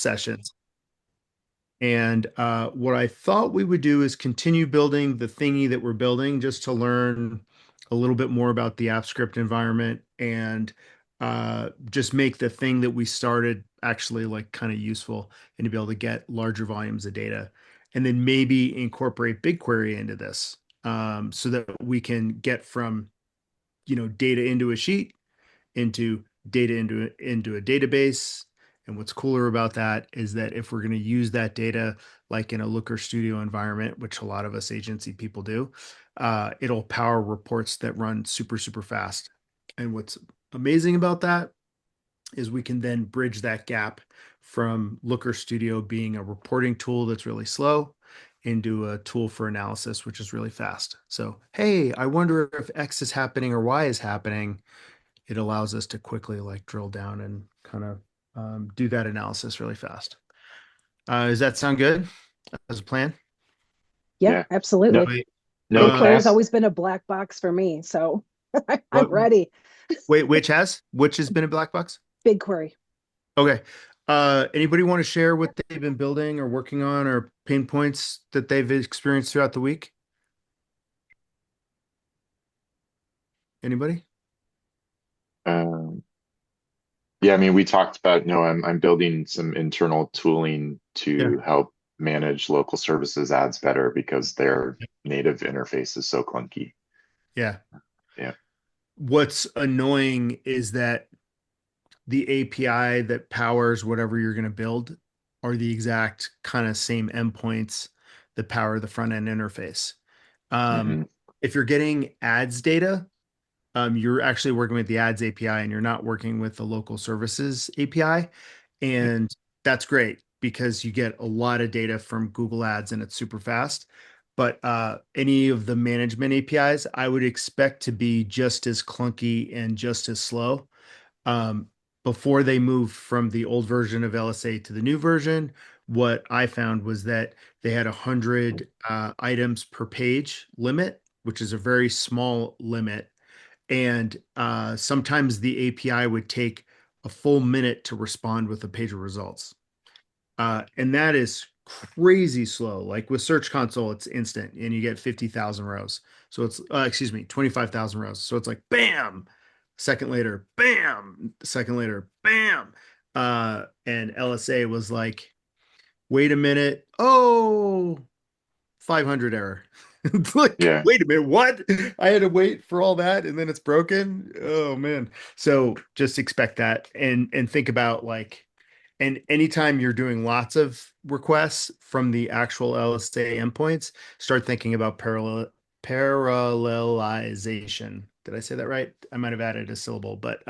sessions. And what I thought we would do is continue building the thingy that we're building just to learn a little bit more about the app script environment and just make the thing that we started actually like kind of useful and to be able to get larger volumes of data. And then maybe incorporate BigQuery into this so that we can get from, data into a sheet into data into a database. And what's cooler about that is that if we're going to use that data like in a Looker Studio environment, which a lot of us agency people do, it'll power reports that run super, super fast. And what's amazing about that is we can then bridge that gap from Looker Studio being a reporting tool that's really slow into a tool for analysis, which is really fast. So, hey, I wonder if X is happening or Y is happening. It allows us to quickly like drill down and kind of do that analysis really fast. Does that sound good as a plan? Yeah, Yeah. No, absolutely. Wait, no, can I BigQuery's ask? always been a black box for me, so I'm what? ready. Wait, which has been a black box? BigQuery. Okay. Anybody want to share what they've been building or working on or pain points that they've experienced throughout the week? Anybody? Um, yeah, I mean, we talked about, no, I'm building some internal tooling Yeah. to help manage local services ads better because their native interface is so clunky. Yeah. Yeah. What's annoying is that the API that powers whatever you're going to build are the exact kind of same endpoints that power the front end interface. Um, Hmm. if you're getting ads data, you're actually working with the ads API and you're not working with the local services API. Yeah. And that's great because you get a lot of data from Google Ads and it's super fast. But any of the management APIs, I would expect to be just as clunky and just as slow um, before they moved from the old version of LSA to the new version. What I found was that they had 100 items per page limit, which is a very small limit. And sometimes the API would take a full minute to respond with a page of results. And that is crazy slow. Like with Search Console, it's instant and you get 50,000 rows. So it's, excuse me, 25,000 rows. So it's like, bam, second later, bam, second later, bam. And LSA was like, wait a minute. Oh, 500 error. It's like, Yeah. wait a minute, what? I had to wait for all that and then it's broken. Oh man. So just expect that and think about like and anytime you're doing lots of requests from the actual LSA endpoints, start thinking about parallelization. Did I say that right? I might have added a syllable, but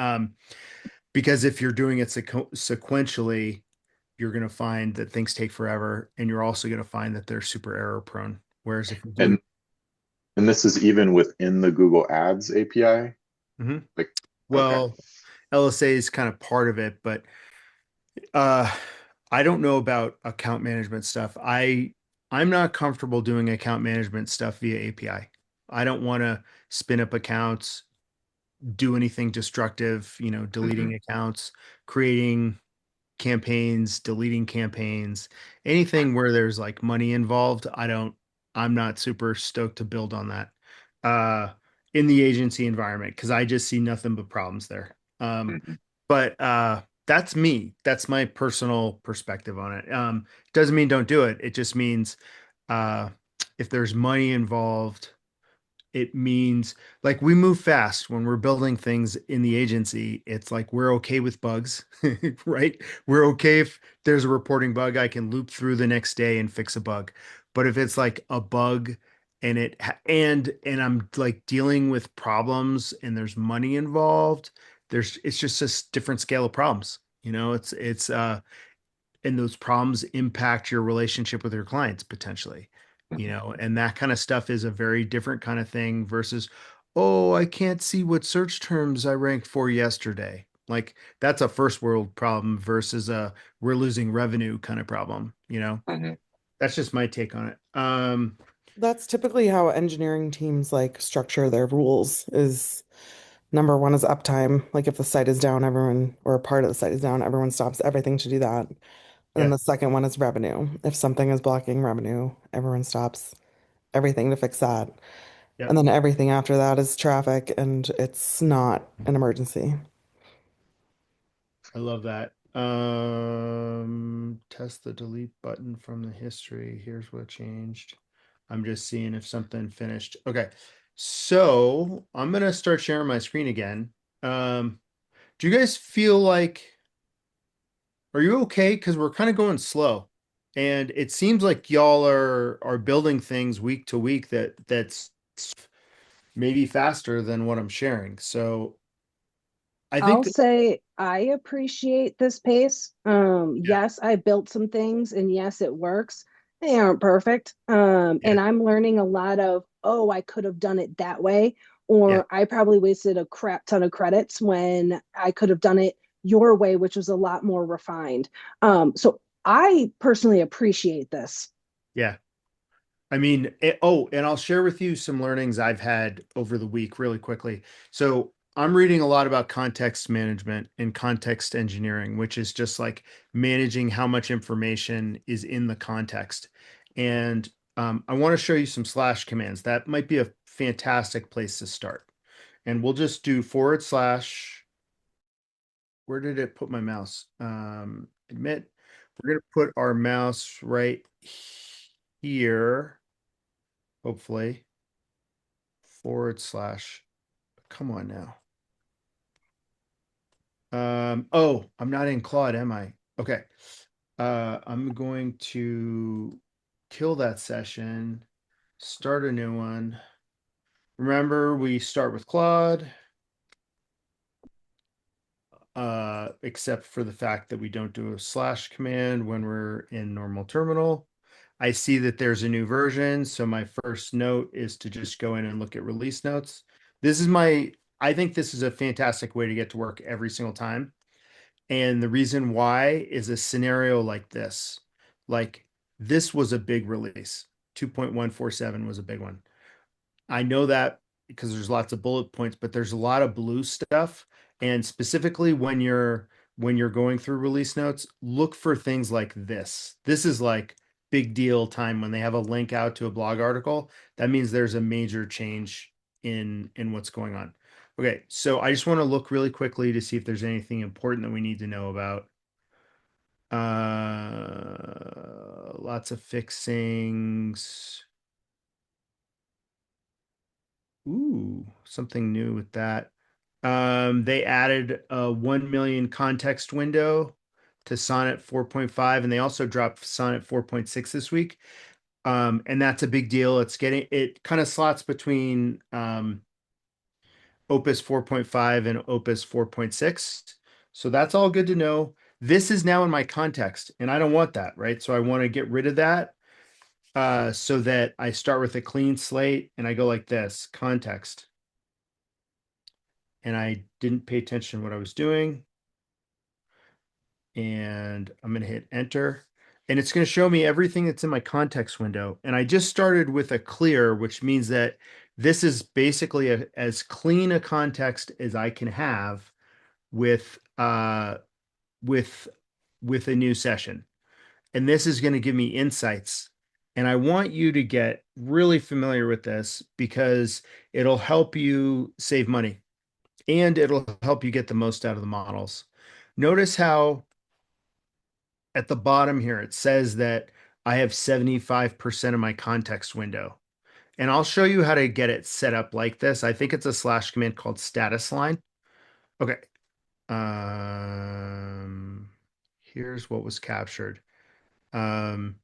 because if you're doing it sequentially, you're going to find that things take forever, and you're also going to find that they're super error prone. Whereas if you do, And and this is even within the Google Ads API. Mhm. Like, okay. Well, LSA is kind of part of it, but Uh, I don't know about account management stuff. I'm not comfortable doing account management stuff via API. I don't want to spin up accounts, do anything destructive, Hmm. deleting accounts, creating campaigns, deleting campaigns, anything where there's like money involved. I'm not super stoked to build on that uh in the agency environment because I just see nothing but problems there. Hmm. But that's me. That's my personal perspective on it. Doesn't mean don't do it. It just means uh if there's money involved, it means like we move fast when we're building things in the agency. It's like we're okay with bugs, right? We're okay if there's a reporting bug, I can loop through the next day and fix a bug. But if it's like a bug and and I'm like dealing with problems and there's money involved, it's just a different scale of problems. It's and those problems impact your relationship with your clients potentially, and that kind of stuff is a very different kind of thing versus, oh, I can't see what search terms I ranked for yesterday. Like that's a first world problem versus a we're losing revenue kind of problem. Hmm. That's just my take on it. That's typically how engineering teams like structure their rules is number one is uptime. Like if the site is down, everyone or a part of the site is down, everyone stops everything to do that. And then Yeah. the second one is revenue. If something is blocking revenue, everyone stops everything to fix that. Yeah. And then everything after that is traffic, and it's not an emergency. I love that. Test the delete button from the history. Here's what changed. I'm just seeing if something finished. Okay. So I'm gonna start sharing my screen again. Um, do you guys feel like, are you okay? Because we're kind of going slow. And it seems like y'all are building things week to week that's maybe faster than what I'm sharing. So I I'll think say I appreciate this pace. yeah, Yes, I built some things and yes, it works. They aren't perfect. yeah, And I'm learning a lot of, oh, I could have done it that way, yeah, or I probably wasted a crap ton of credits when I could have done it your way, which was a lot more refined. So I personally appreciate this. yeah. I mean, and I'll share with you some learnings I've had over the week really quickly. So I'm reading a lot about context management and context engineering, which is just like managing how much information is in the context. And I want to show you some slash commands. That might be a fantastic place to start. And we'll just do forward slash. Where did it put my mouse? Admit, we're going to put our mouse right here, hopefully. Forward slash. Come on now. Oh, I'm not in Claude, am I? Okay. I'm going to kill that session, start a new one. Remember, we start with Claude, except for the fact that we don't do a slash command when we're in normal terminal. I see that there's a new version, so my first note is to just go in and look at release notes. This is I think this is a fantastic way to get to work every single time. And the reason why is a scenario like this. Like this was a big release. 2.147 was a big one. I know that because there's lots of bullet points, but there's a lot of blue stuff. And specifically when you're going through release notes, look for things like this. This is like big deal time when they have a link out to a blog article. That means there's a major change in what's going on. Okay, so I just want to look really quickly to see if there's anything important that we need to know about. Lots of fixings. Ooh, something new with that. They added a 1 million context window to Sonnet 4.5, and they also dropped Sonnet 4.6 this week. And that's a big deal. It kind of slots between Opus 4.5 and Opus 4.6. So that's all good to know. This is now in my context, and I don't want that, right? So I want to get rid of that so that I start with a clean slate and I go like this, context. And I didn't pay attention to what I was doing. And I'm going to hit enter. And it's going to show me everything that's in my context window. And I just started with a clear, which means that this is basically as clean a context as I can have with with with a new session. And this is going to give me insights. And I want you to get really familiar with this because it'll help you save money and it'll help you get the most out of the models. Notice how at the bottom here it says that I have 75% of my context window. And I'll show you how to get it set up like this. I think it's a slash command called status line. Okay. Um, Here's what was captured. Um,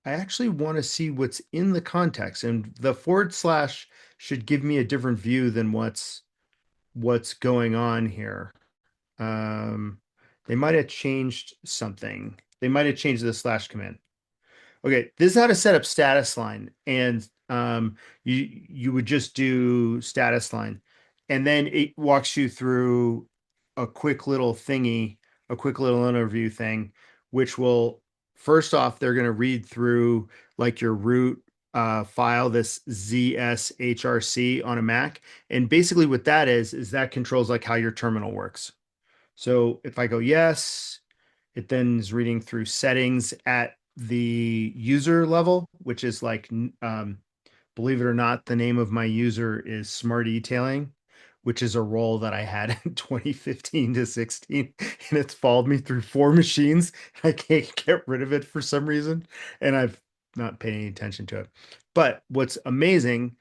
I actually want to see what's in the context, and the forward slash should give me a different view than what's going on here. Um, they might have changed something. They might have changed the slash command. Okay, this is how to set up status line, and you would just do status line, and then it walks you through a quick little thingy, a quick little interview thing, which will first off they're going to read through like your root file, this ZSHRC on a Mac, and basically what that is that controls like how your terminal works. So if I go yes, It then is reading through settings at the user level, which is like, believe it or not, the name of my user is Smart Etailing, which is a role that I had in 2015 to 16. And it's followed me through 4 machines. I can't get rid of it for some reason. And I've not paid any attention to it. But what's amazing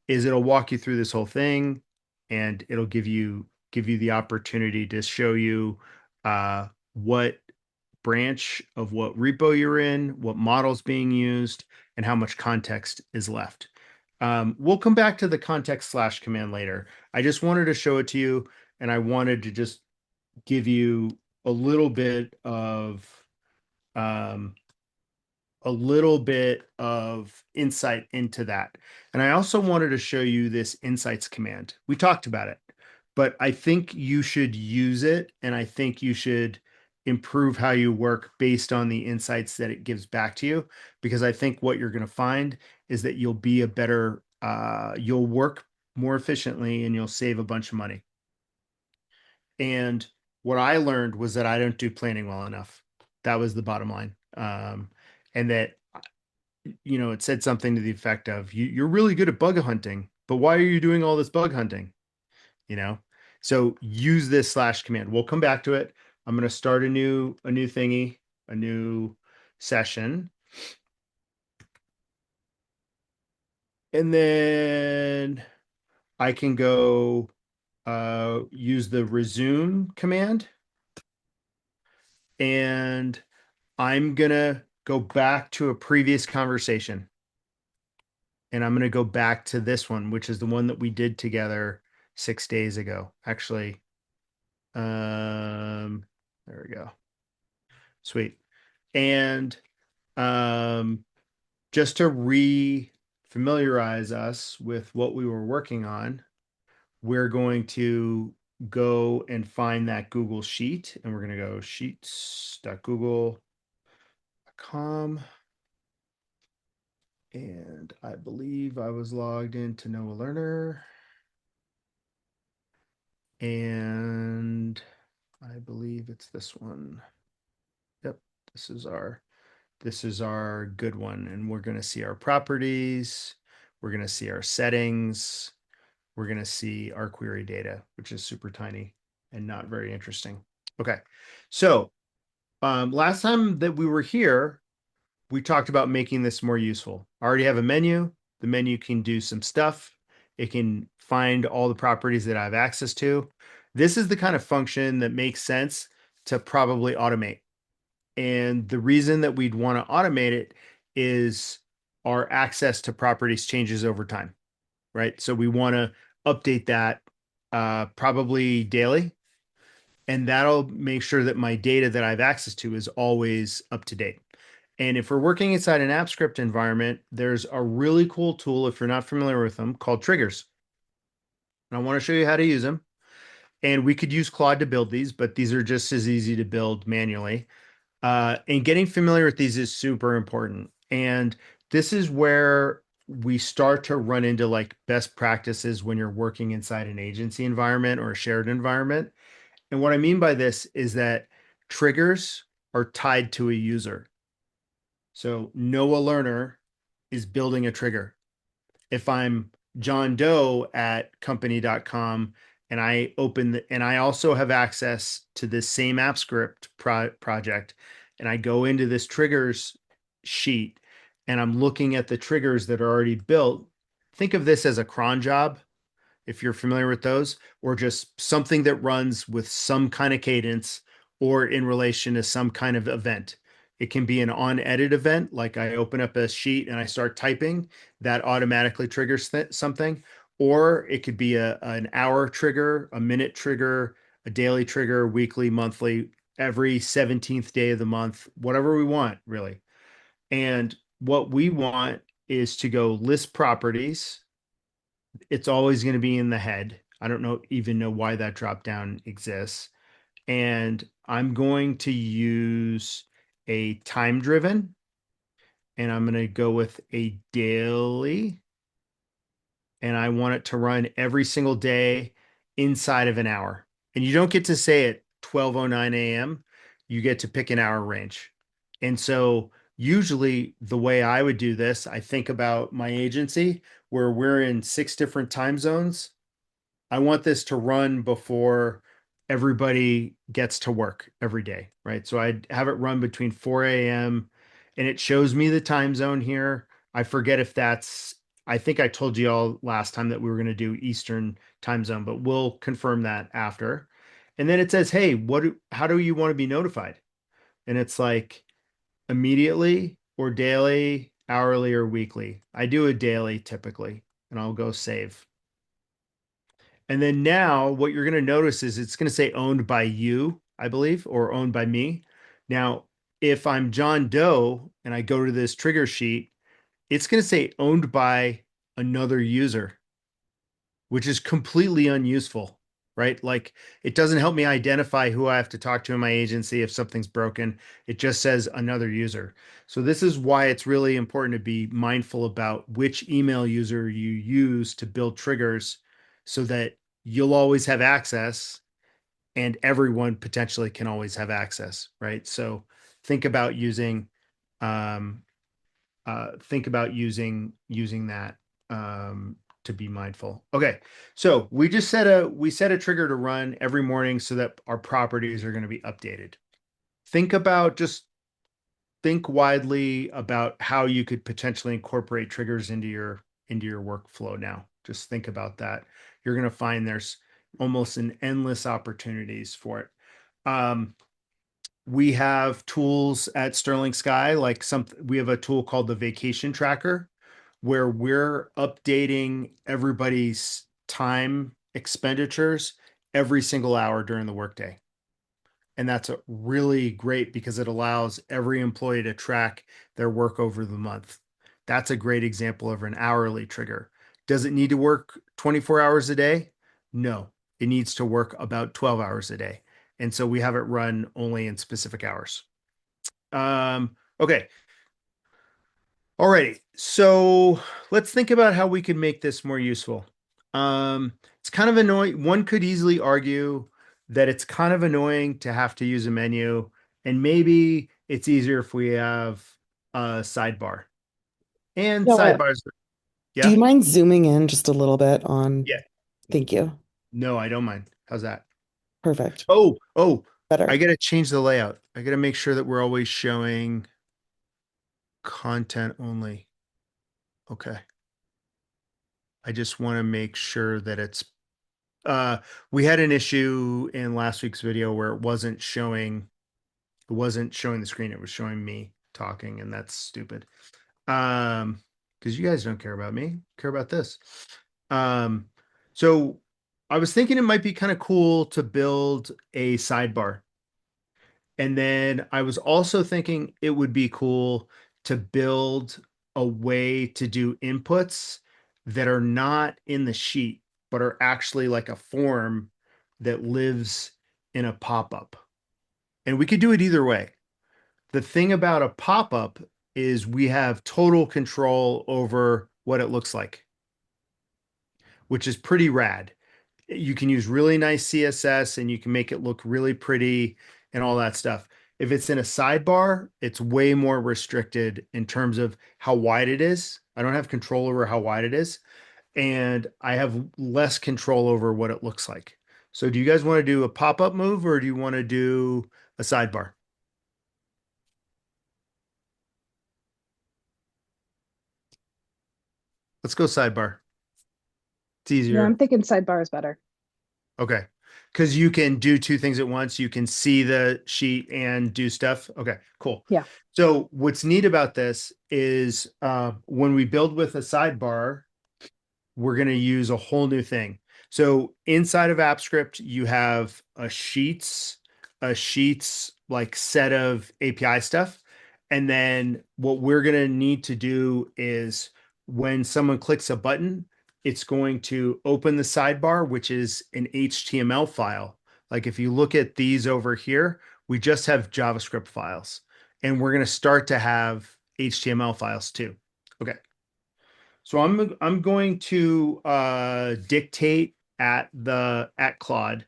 is it'll walk you through this whole thing and it'll give you the opportunity to show you what branch of what repo you're in, what model's being used, and how much context is left. We'll come back to the context slash command later. I just wanted to show it to you, and I wanted to just give you a little bit of um, a little bit of insight into that. And I also wanted to show you this insights command. We talked about it, but I think you should use it, and I think you should improve how you work based on the insights that it gives back to you, because I think what you're going to find is that you'll be a better, you'll work more efficiently and you'll save a bunch of money. And what I learned was that I don't do planning well enough. That was the bottom line. And that, it said something to the effect of, you're really good at bug hunting, but why are you doing all this bug hunting? You know? So use this slash command. We'll come back to it. I'm going to start a new thingy, a new session. And then I can go use the resume command. And I'm gonna go back to a previous conversation. And I'm gonna go back to this one, which is the one that we did together 6 days ago. Actually, there we go. Sweet. And just to re-familiarize us with what we were working on, we're going to go and find that Google Sheet, and we're going to go sheets.google.com. And I believe I was logged into Noah Learner. And I believe it's this one. Yep, this is our good one. And we're going to see our properties. We're going to see our settings. We're going to see our query data, which is super tiny and not very interesting. Okay, so last time that we were here, we talked about making this more useful. I already have a menu. The menu can do some stuff. It can find all the properties that I have access to. This is the kind of function that makes sense to probably automate. And the reason that we'd want to automate it is our access to properties changes over time, right? So we want to update that probably daily, and that'll make sure that my data that I have access to is always up to date. And if we're working inside an app script environment, there's a really cool tool, if you're not familiar with them, called triggers. And I want to show you how to use them. And we could use Claude to build these, but these are just as easy to build manually. And getting familiar with these is super important. And this is where we start to run into like best practices when you're working inside an agency environment or a shared environment. And what I mean by this is that triggers are tied to a user. So Noah Learner is building a trigger. If I'm John Doe at company.com and and I also have access to this same app script project, and I go into this triggers sheet and I'm looking at the triggers that are already built, think of this as a cron job, if you're familiar with those, or just something that runs with some kind of cadence or in relation to some kind of event. It can be an on edit event, like I open up a sheet and I start typing, that automatically triggers something. Or it could be an hour trigger, a minute trigger, a daily trigger, weekly, monthly, every 17th day of the month, whatever we want, really. And what we want is to go list properties. It's always going to be in the head. I don't even know why that drop down exists. And I'm going to use a time driven, and I'm going to go with a daily, and I want it to run every single day inside of an hour. And you don't get to say at 12:09 a.m. you get to pick an hour range. And so usually the way I would do this, I think about my agency where we're in 6 different time zones. I want this to run before everybody gets to work every day, right? So I'd have it run between 4 a.m. and it shows me the time zone here. I forget if that's, I think I told you all last time that we were going to do Eastern time zone, but we'll confirm that after. And then it says, hey, how do you want to be notified? And it's like immediately or daily, hourly, or weekly. I do a daily typically, and I'll go save. And then now what you're going to notice is it's going to say owned by you, I believe, or owned by me. Now, if I'm John Doe and I go to this trigger sheet, it's going to say owned by another user, which is completely unuseful, right? Like it doesn't help me identify who I have to talk to in my agency if something's broken. It just says another user. So this is why it's really important to be mindful about which email user you use to build triggers so that you'll always have access and everyone potentially can always have access, right? So think about using um, using that to be mindful. Okay, so we set a trigger to run every morning so that our properties are going to be updated. Think about just think widely about how you could potentially incorporate triggers into your workflow now. Just think about that. You're going to find there's almost an endless opportunities for it. We have tools at Sterling Sky, like we have a tool called the Vacation Tracker, where we're updating everybody's time expenditures every single hour during the workday. And that's a really great because it allows every employee to track their work over the month. That's a great example of an hourly trigger. Does it need to work 24 hours a day? No, it needs to work about 12 hours a day. And so we have it run only in specific hours. Okay. Alrighty. So let's think about how we could make this more useful. It's kind of annoying. One could easily argue that it's kind of annoying to have to use a menu, and maybe it's easier if we have a sidebar. And No, sidebars, Do you yeah? mind zooming in just a little bit on? Yeah. Thank you. No, I don't mind. How's that? Perfect. I Better. gotta change the layout. I gotta make sure that we're always showing content only. Okay. I just want to make sure that uh we had an issue in last week's video where it wasn't showing the screen, it was showing me talking, and that's stupid. Because you guys don't care about me, care about this. Um, so I was thinking it might be kind of cool to build a sidebar. And then I was also thinking it would be cool to build a way to do inputs that are not in the sheet, but are actually like a form that lives in a pop-up. And we could do it either way. The thing about a pop-up is we have total control over what it looks like, which is pretty rad. You can use really nice CSS and you can make it look really pretty and all that stuff. If it's in a sidebar, it's way more restricted in terms of how wide it is. I don't have control over how wide it is, and I have less control over what it looks like. So do you guys want to do a pop-up move or do you want to do a sidebar? Let's go sidebar. It's yeah, I'm easier. thinking sidebar is better. Okay. Because you can do two things at once. You can see the sheet and do stuff. Okay, cool. Yeah. So what's neat about this is when we build with a sidebar, we're going to use a whole new thing. So inside of AppScript, you have a sheets like set of API stuff. And then what we're going to need to do is when someone clicks a button, it's going to open the sidebar, which is an HTML file. Like if you look at these over here, we just have JavaScript files, and we're going to start to have HTML files too. Okay. So I'm going to dictate at Claude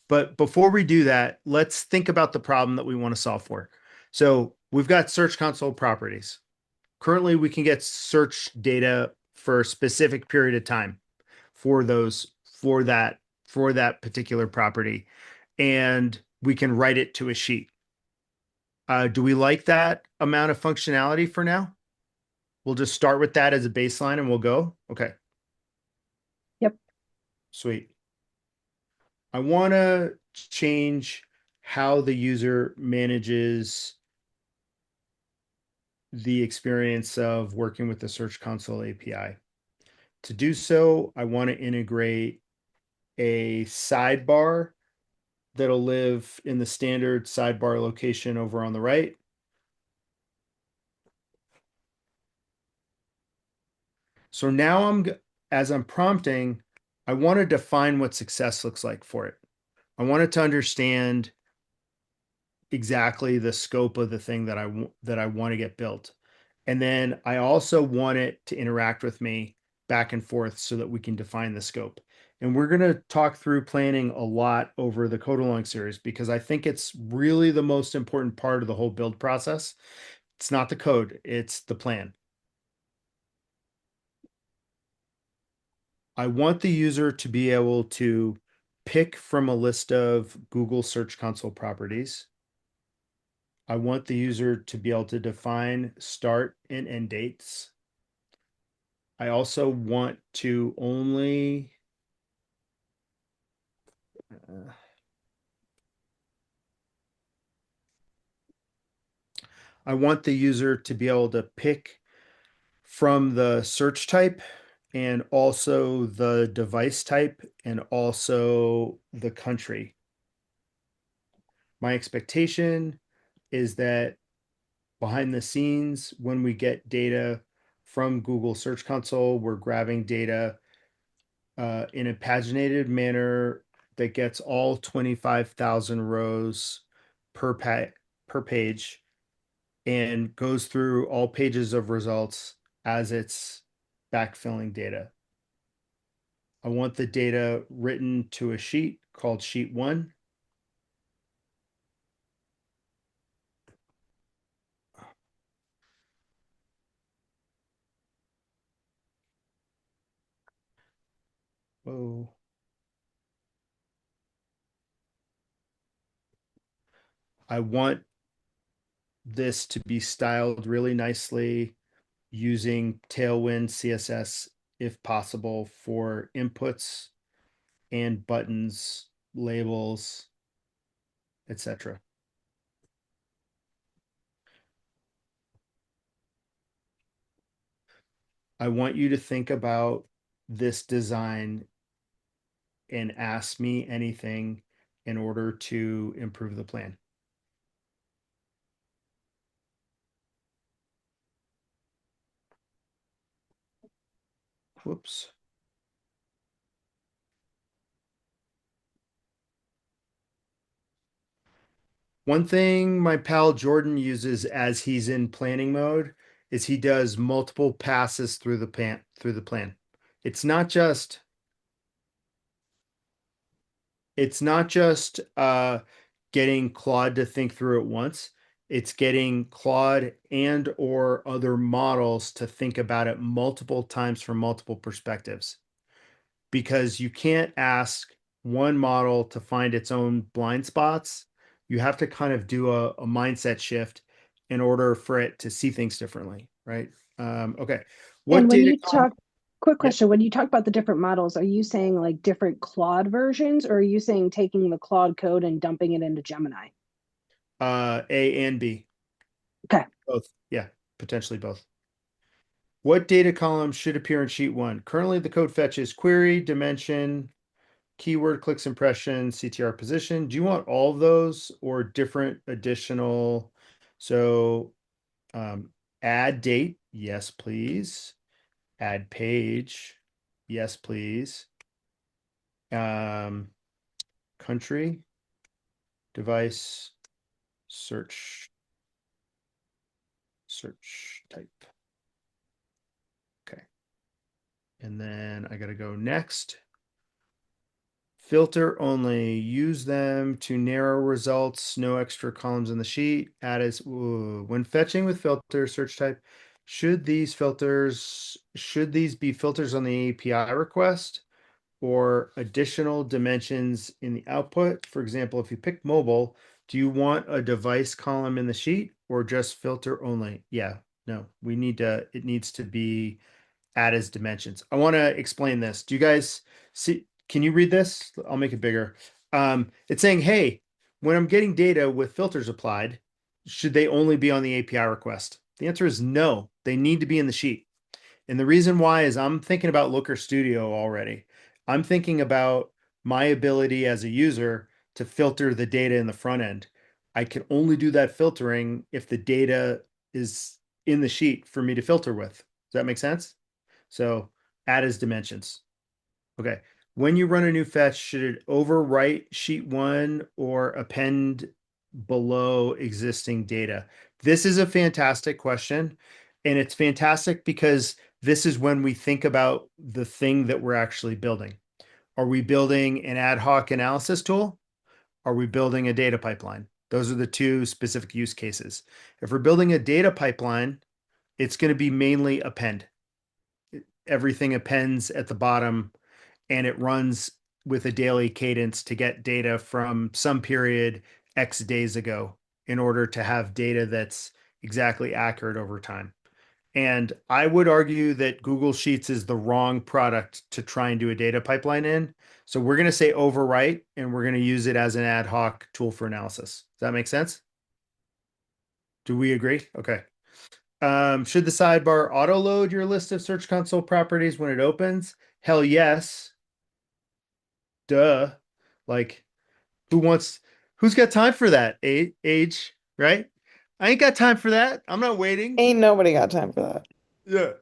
But before we do that, let's think about the problem that we want to solve for. So we've got Search Console properties. Currently, we can get search data for a specific period of time for those for that particular property, and we can write it to a sheet. Do we like that amount of functionality for now? We'll just start with that as a baseline and we'll go. Okay, Yep. sweet. I want to change how the user manages the experience of working with the Search Console API. To do so, I want to integrate a sidebar that'll live in the standard sidebar location over on the right. So now as I'm prompting, I want to define what success looks like for it. I want it to understand exactly the scope of the thing that I want to get built. And then I also want it to interact with me back and forth so that we can define the scope. And we're going to talk through planning a lot over the Code Along series because I think it's really the most important part of the whole build process. It's not the code, it's the plan. I want the user to be able to pick from a list of Google Search Console properties. I want the user to be able to define start and end dates. I also want to only I want the user to be able to pick from the search type and also the device type and also the country. My expectation is that behind the scenes, when we get data from Google Search Console, we're grabbing data in a paginated manner that gets all 25,000 rows per page and goes through all pages of results as it's backfilling data. I want the data written to a sheet called sheet 1. Whoa. I want this to be styled really nicely using Tailwind CSS if possible for inputs and buttons, labels, etc. I want you to think about this design and ask me anything in order to improve the plan. Whoops. One thing my pal Jordan uses as he's in planning mode is he does multiple passes through the plan. It's not just it's not just getting Claude to think through it once. It's getting Claude and or other models to think about it multiple times from multiple perspectives. Because you can't ask one model to find its own blind spots. You have to kind of do a mindset shift in order for it to see things differently, right? Okay. What And when data? you talk, quick Yep. question, when you talk about the different models, are you saying like different Claude versions, or are you saying taking the Claude code and dumping it into Gemini? A and B, Okay. both. Yeah, potentially both. What data column should appear in sheet 1? Currently, the code fetches query, dimension, keyword, clicks, impression, CTR position. Do you want all of those or different additional? So add date, yes, please. Add page, yes, please. Um, country, device, search type. Okay. And then I got to go next. Filter only. Use them to narrow results. No extra columns in the sheet. Add as when fetching with filter search type. Should these be filters on the API request or additional dimensions in the output? For example, if you pick mobile, do you want a device column in the sheet or just filter only? Yeah, no, it needs to be add as dimensions. I want to explain this. Do you guys see? Can you read this? I'll make it bigger. It's saying, hey, when I'm getting data with filters applied, should they only be on the API request? The answer is no. They need to be in the sheet. And the reason why is I'm thinking about Looker Studio already. I'm thinking about my ability as a user to filter the data in the front end. I can only do that filtering if the data is in the sheet for me to filter with. Does that make sense? So add as dimensions. Okay. When you run a new fetch, should it overwrite sheet one or append below existing data? This is a fantastic question. And it's fantastic because this is when we think about the thing that we're actually building. Are we building an ad hoc analysis tool? Are we building a data pipeline? Those are the two specific use cases. If we're building a data pipeline, it's going to be mainly append. Everything appends at the bottom and it runs with a daily cadence to get data from some period X days ago in order to have data that's exactly accurate over time. And I would argue that Google Sheets is the wrong product to try and do a data pipeline in. So we're going to say overwrite and we're going to use it as an ad hoc tool for analysis. Does that make sense? Do we agree? Okay. Should the sidebar auto load your list of Search Console properties when it opens? Hell yes. Duh. Like, who's got time for that? Age, right? I ain't got time for that. I'm not waiting. Ain't nobody got time for that. Yeah.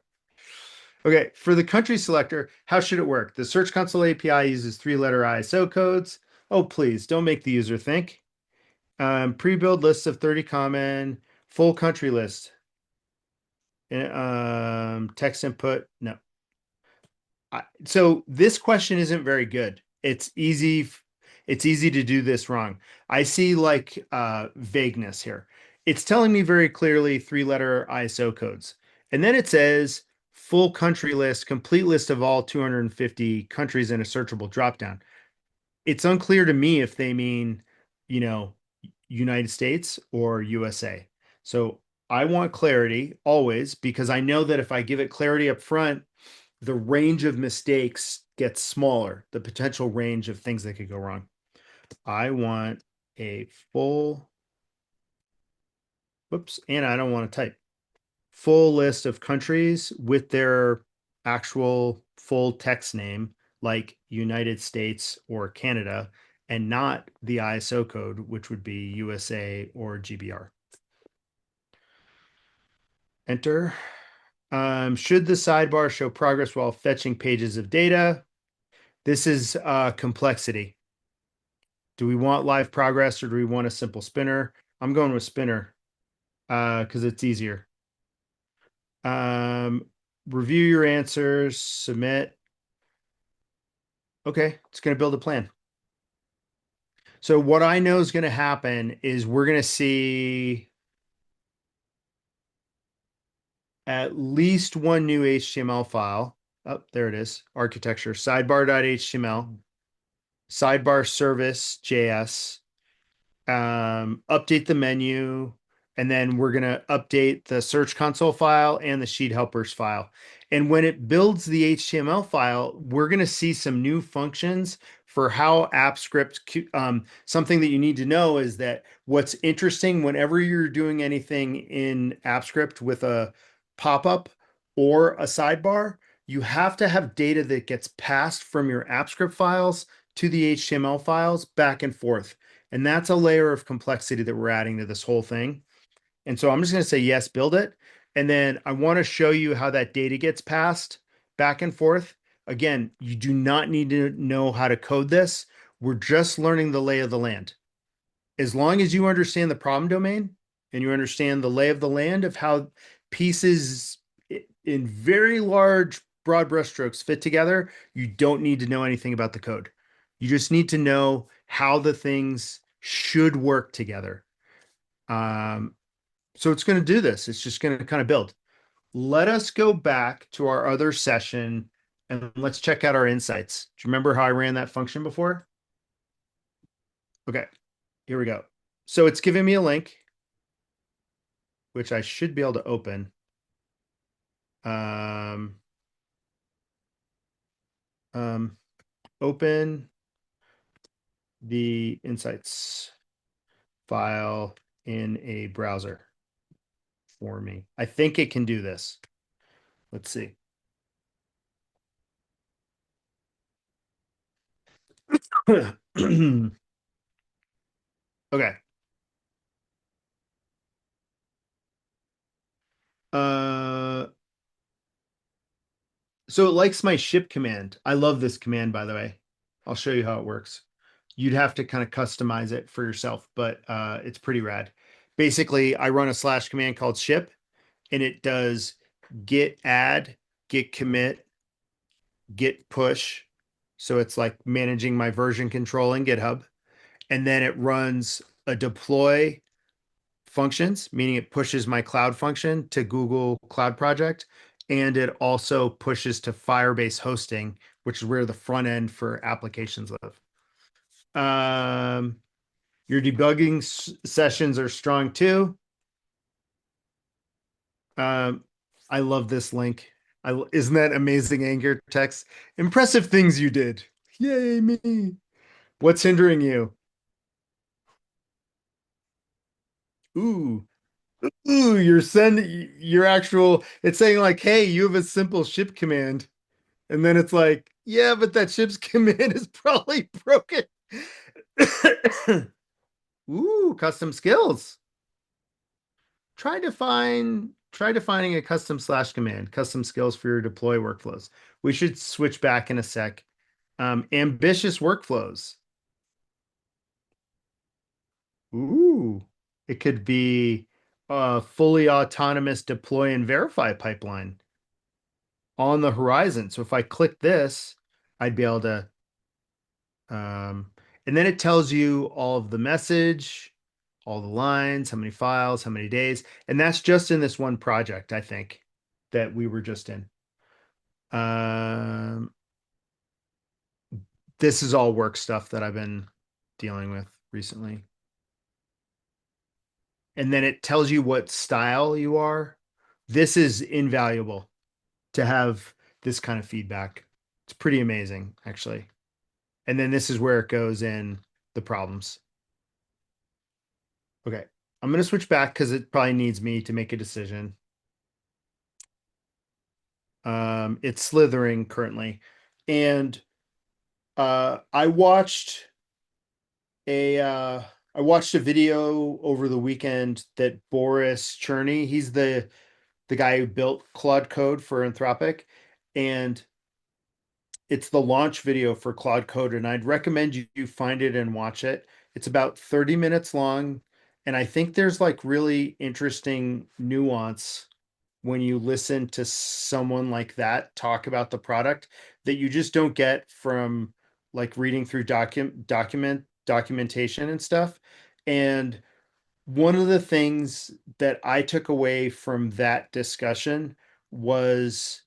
Okay, for the country selector, how should it work? The Search Console API uses three-letter ISO codes. Oh, please, don't make the user think. Pre-build lists of 30 common, full country list. Text input, no. So this question isn't very good. It's easy to do this wrong. I see like vagueness here. It's telling me very clearly three-letter ISO codes. And then it says full country list, complete list of all 250 countries in a searchable dropdown. It's unclear to me if they mean, you know, United States or USA. So I want clarity always because I know that if I give it clarity up front, the range of mistakes gets smaller, the potential range of things that could go wrong. I want a full, whoops, and I don't want to type, full list of countries with their actual full text name, like United States or Canada, and not the ISO code, which would be USA or GBR. Enter. Should the sidebar show progress while fetching pages of data? This is complexity. Do we want live progress or do we want a simple spinner? I'm going with spinner because it's easier. Review your answers, submit. Okay, it's going to build a plan. So what I know is going to happen is we're going to see at least one new HTML file. Oh, there it is. Architecture, sidebar.html, sidebar service JS, update the menu, and then we're going to update the Search Console file and the Sheet Helpers file. And when it builds the HTML file, we're going to see some new functions for how AppScript, something that you need to know is that what's interesting whenever you're doing anything in AppScript with a pop-up or a sidebar, you have to have data that gets passed from your AppScript files to the HTML files back and forth. And that's a layer of complexity that we're adding to this whole thing. And so I'm just going to say, yes, build it. And then I want to show you how that data gets passed back and forth. Again, you do not need to know how to code this. We're just learning the lay of the land. As long as you understand the problem domain and you understand the lay of the land of how pieces in very large, broad brushstrokes fit together, you don't need to know anything about the code. You just need to know how the things should work together. Um, so it's going to do this. It's just going to kind of build. Let us go back to our other session and let's check out our insights. Do you remember how I ran that function before? Okay, here we go. So it's giving me a link, which I should be able to open. Um, Open the insights file in a browser for me. I think it can do this. Let's see. Okay. Uh, so it likes my ship command. I love this command, by the way. I'll show you how it works. You'd have to kind of customize it for yourself, but it's pretty rad. Basically, I run a slash command called ship, and it does git add, git commit, git push. So it's like managing my version control in GitHub. And then it runs a deploy functions, meaning it pushes my cloud function to Google Cloud Project. And it also pushes to Firebase hosting, which is where the front end for applications live. Your debugging sessions are strong too. Um, I love this link. Isn't that amazing anchor text? Impressive things you did. Yay, me. What's hindering you? Ooh, you're sending your actual, it's saying like, hey, you have a simple ship command. And then it's like, yeah, but that ship's command is probably broken. Ooh, custom skills. Try defining a custom slash command, custom skills for your deploy workflows. We should switch back in a sec. Ambitious workflows. Ooh, it could be a fully autonomous deploy and verify pipeline on the horizon. So if I click this, I'd be able to, um, and then it tells you all of the message, all the lines, how many files, how many days. And that's just in this one project, I think, that we were just in. Um, this is all work stuff that I've been dealing with recently. And then it tells you what style you are. This is invaluable to have this kind of feedback. It's pretty amazing, actually. And then this is where it goes in the problems. Okay. I'm going to switch back because it probably needs me to make a decision. It's slithering currently. And I watched a I watched a video over the weekend that Boris Cherney, he's the guy who built Claude Code for Anthropic, and it's the launch video for Claude Code, and I'd recommend you find it and watch it. It's about 30 minutes long, and I think there's like really interesting nuance when you listen to someone like that talk about the product that you just don't get from like reading through documentation and stuff. And one of the things that I took away from that discussion was,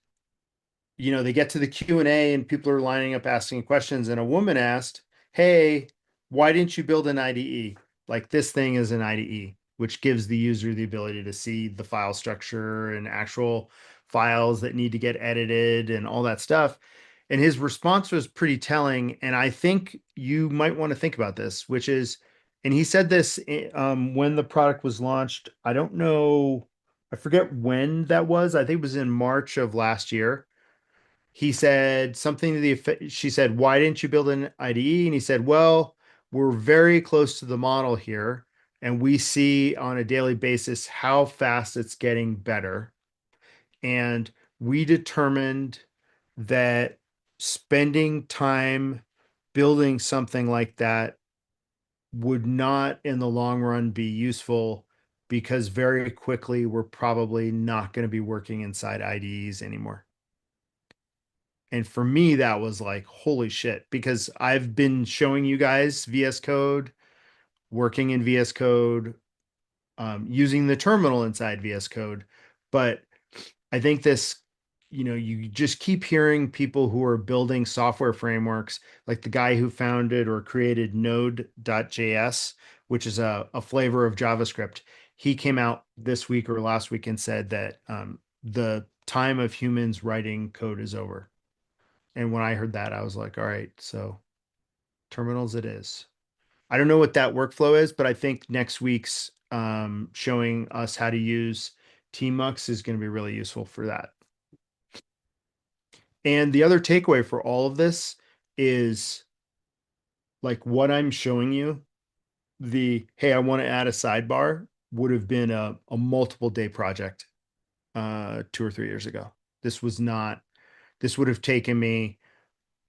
they get to the Q&A and people are lining up asking questions, and a woman asked, hey, why didn't you build an IDE? Like, this thing is an IDE, which gives the user the ability to see the file structure and actual files that need to get edited and all that stuff. And his response was pretty telling, and I think you might want to think about this, which is, and he said this when the product was launched. I don't know, I forget when that was. I think it was in March of last year. He said something to the effect, she said, why didn't you build an IDE? And he said, well, we're very close to the model here, and we see on a daily basis how fast it's getting better. And we determined that spending time building something like that would not in the long run be useful, because very quickly we're probably not going to be working inside IDEs anymore. And for me, that was like, holy shit, because I've been showing you guys VS Code, working in VS Code, using the terminal inside VS Code. But I think this, you just keep hearing people who are building software frameworks, like the guy who founded or created Node.js, which is a flavor of JavaScript. He came out this week or last week and said that the time of humans writing code is over. And when I heard that, I was like, all right, so terminals it is. I don't know what that workflow is, but I think next week's showing us how to use tmux is going to be really useful for that. And the other takeaway for all of this is like what I'm showing you, hey, I want to add a sidebar would have been a multiple day project 2 or 3 years ago. This would have taken me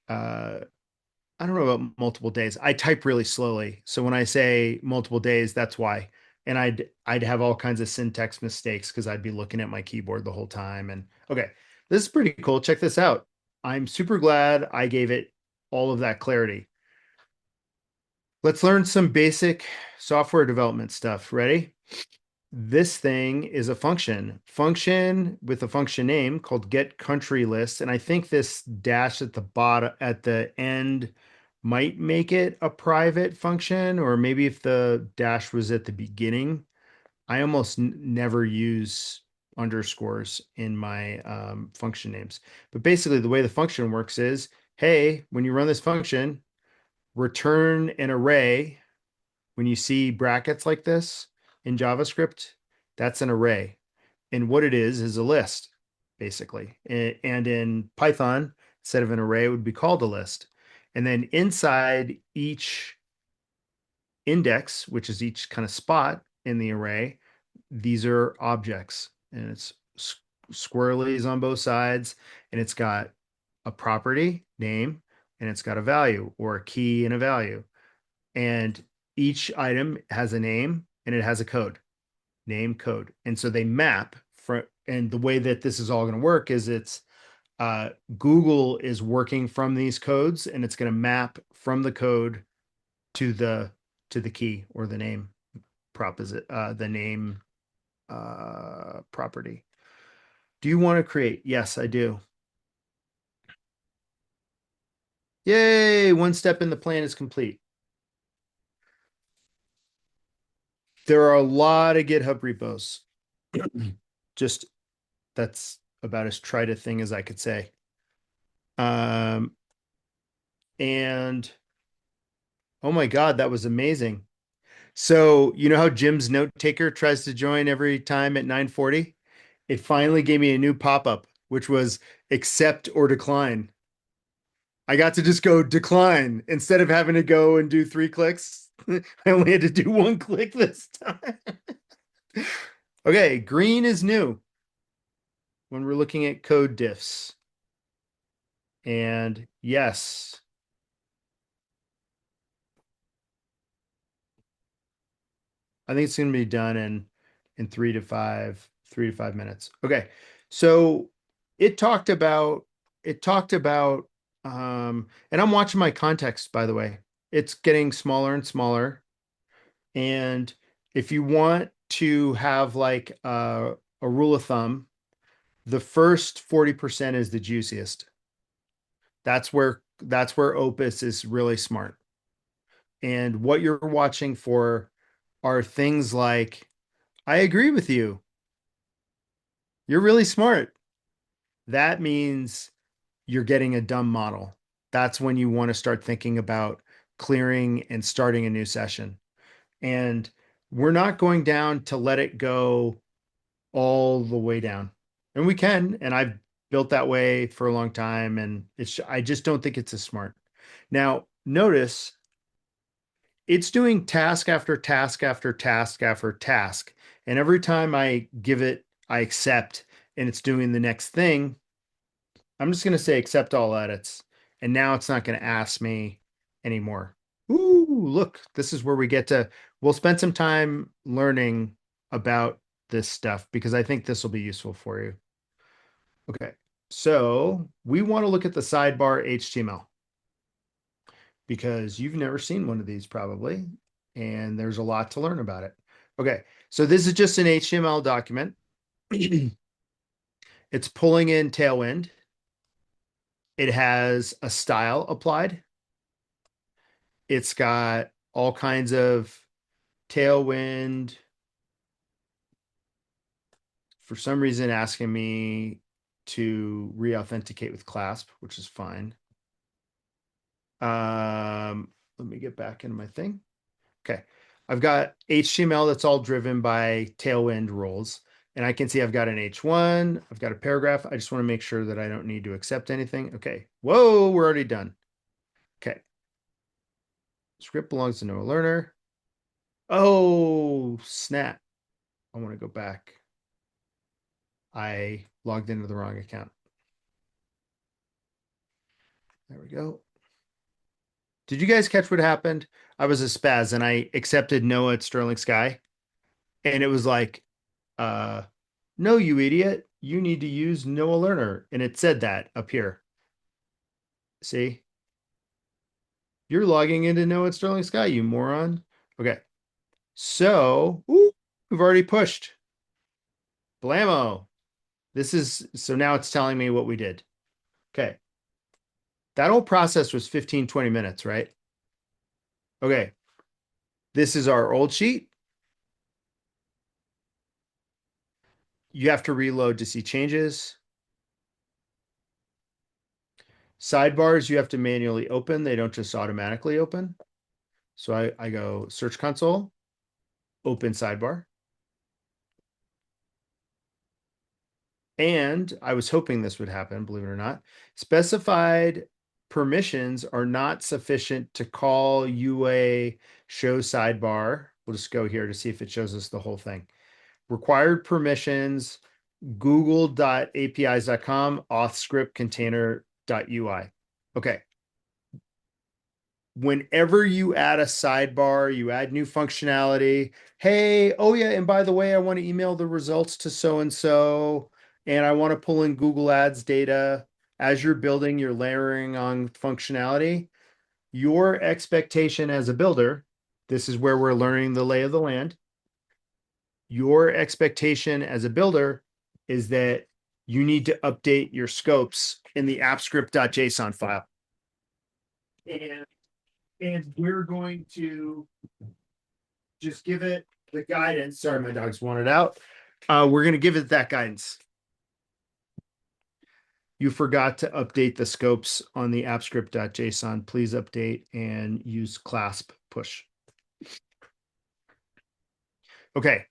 I don't know about multiple days. I type really slowly. So when I say multiple days, that's why. And I'd have all kinds of syntax mistakes because I'd be looking at my keyboard the whole time. And okay, this is pretty cool. Check this out. I'm super glad I gave it all of that clarity. Let's learn some basic software development stuff. Ready? This thing is a function with a function name called get country list. And I think this dash at the bottom, at the end, might make it a private function, or maybe if the dash was at the beginning. I almost never use underscores in my function names. But basically, the way the function works is, hey, when you run this function, return an array. When you see brackets like this in JavaScript, that's an array. And what it is a list, basically. And in Python, instead of an array, it would be called a list. And then inside each index, which is each kind of spot in the array, these are objects. And it's squirrelies on both sides. And it's got a property name, and it's got a value or a key and a value. And each item has a name and it has a code, name, code. And so they map and the way that this is all going to work is Google is working from these codes, and it's going to map from the code to the key or the name property. Do you want to create? Yes, I do. Yay, one step in the plan is complete. There are a lot of GitHub repos. Just that's about as trite a thing as I could say. And oh my God, that was amazing. So you know how Jim's note taker tries to join every time at 9:40? It finally gave me a new pop-up, which was accept or decline. I got to just go decline instead of having to go and do 3 clicks. I only had to do 1 click this time. Okay, green is new when we're looking at code diffs. And yes, I think it's going to be done in 3 to 5 minutes. Okay. So it talked about and I'm watching my context, by the way. It's getting smaller and smaller. And if you want to have like a rule of thumb, the first 40% is the juiciest. That's where Opus is really smart. And what you're watching for are things like, I agree with you. You're really smart. That means you're getting a dumb model. That's when you want to start thinking about clearing and starting a new session. And we're not going down to let it go all the way down. And we can, and I've built that way for a long time, and I just don't think it's as smart. Now, notice it's doing task after task after task after task. And every time I give it, I accept, and it's doing the next thing, I'm just going to say accept all edits. And now it's not going to ask me anymore. Ooh, look, this is where we'll spend some time learning about this stuff because I think this will be useful for you. Okay. So we want to look at the sidebar HTML because you've never seen one of these probably, and there's a lot to learn about it. Okay, so this is just an HTML document. It's pulling in Tailwind. It has a style applied. It's got all kinds of Tailwind. For some reason, asking me to re-authenticate with Clasp, which is fine. Let me get back into my thing. Okay. I've got HTML that's all driven by Tailwind rules. And I can see I've got an H1, I've got a paragraph. I just want to make sure that I don't need to accept anything. Okay. Whoa, we're already done. Okay. Script belongs to no learner. Oh, snap. I want to go back. I logged into the wrong account. There we go. Did you guys catch what happened? I was a spaz and I accepted Noah at Sterling Sky. And it was like, uh, no, you idiot. You need to use Noah Learner. And it said that up here. See? You're logging into Noah at Sterling Sky, you moron. Okay. So, ooh, we've already pushed. Blammo. So now it's telling me what we did. Okay. That whole process was 15, 20 minutes, right? Okay. This is our old sheet. You have to reload to see changes. Sidebars, you have to manually open. They don't just automatically open. So I go Search Console, open sidebar. And I was hoping this would happen, believe it or not. Specified permissions are not sufficient to call UA show sidebar. We'll just go here to see if it shows us the whole thing. Required permissions, google.apis.com, auth container.ui. Okay. Whenever you add a sidebar, you add new functionality. Hey, oh yeah, and by the way, I want to email the results to so-and-so, and I want to pull in Google Ads data. As you're building, you're layering on functionality. Your expectation as a builder, this is where we're learning the lay of the land. Your expectation as a builder is that you need to update your scopes in the appscript.json file. And we're going to just give it the guidance. Sorry, my dogs wanted out. We're going to give it that guidance. You forgot to update the scopes on the appscript.json. Please update and use clasp push. Okay.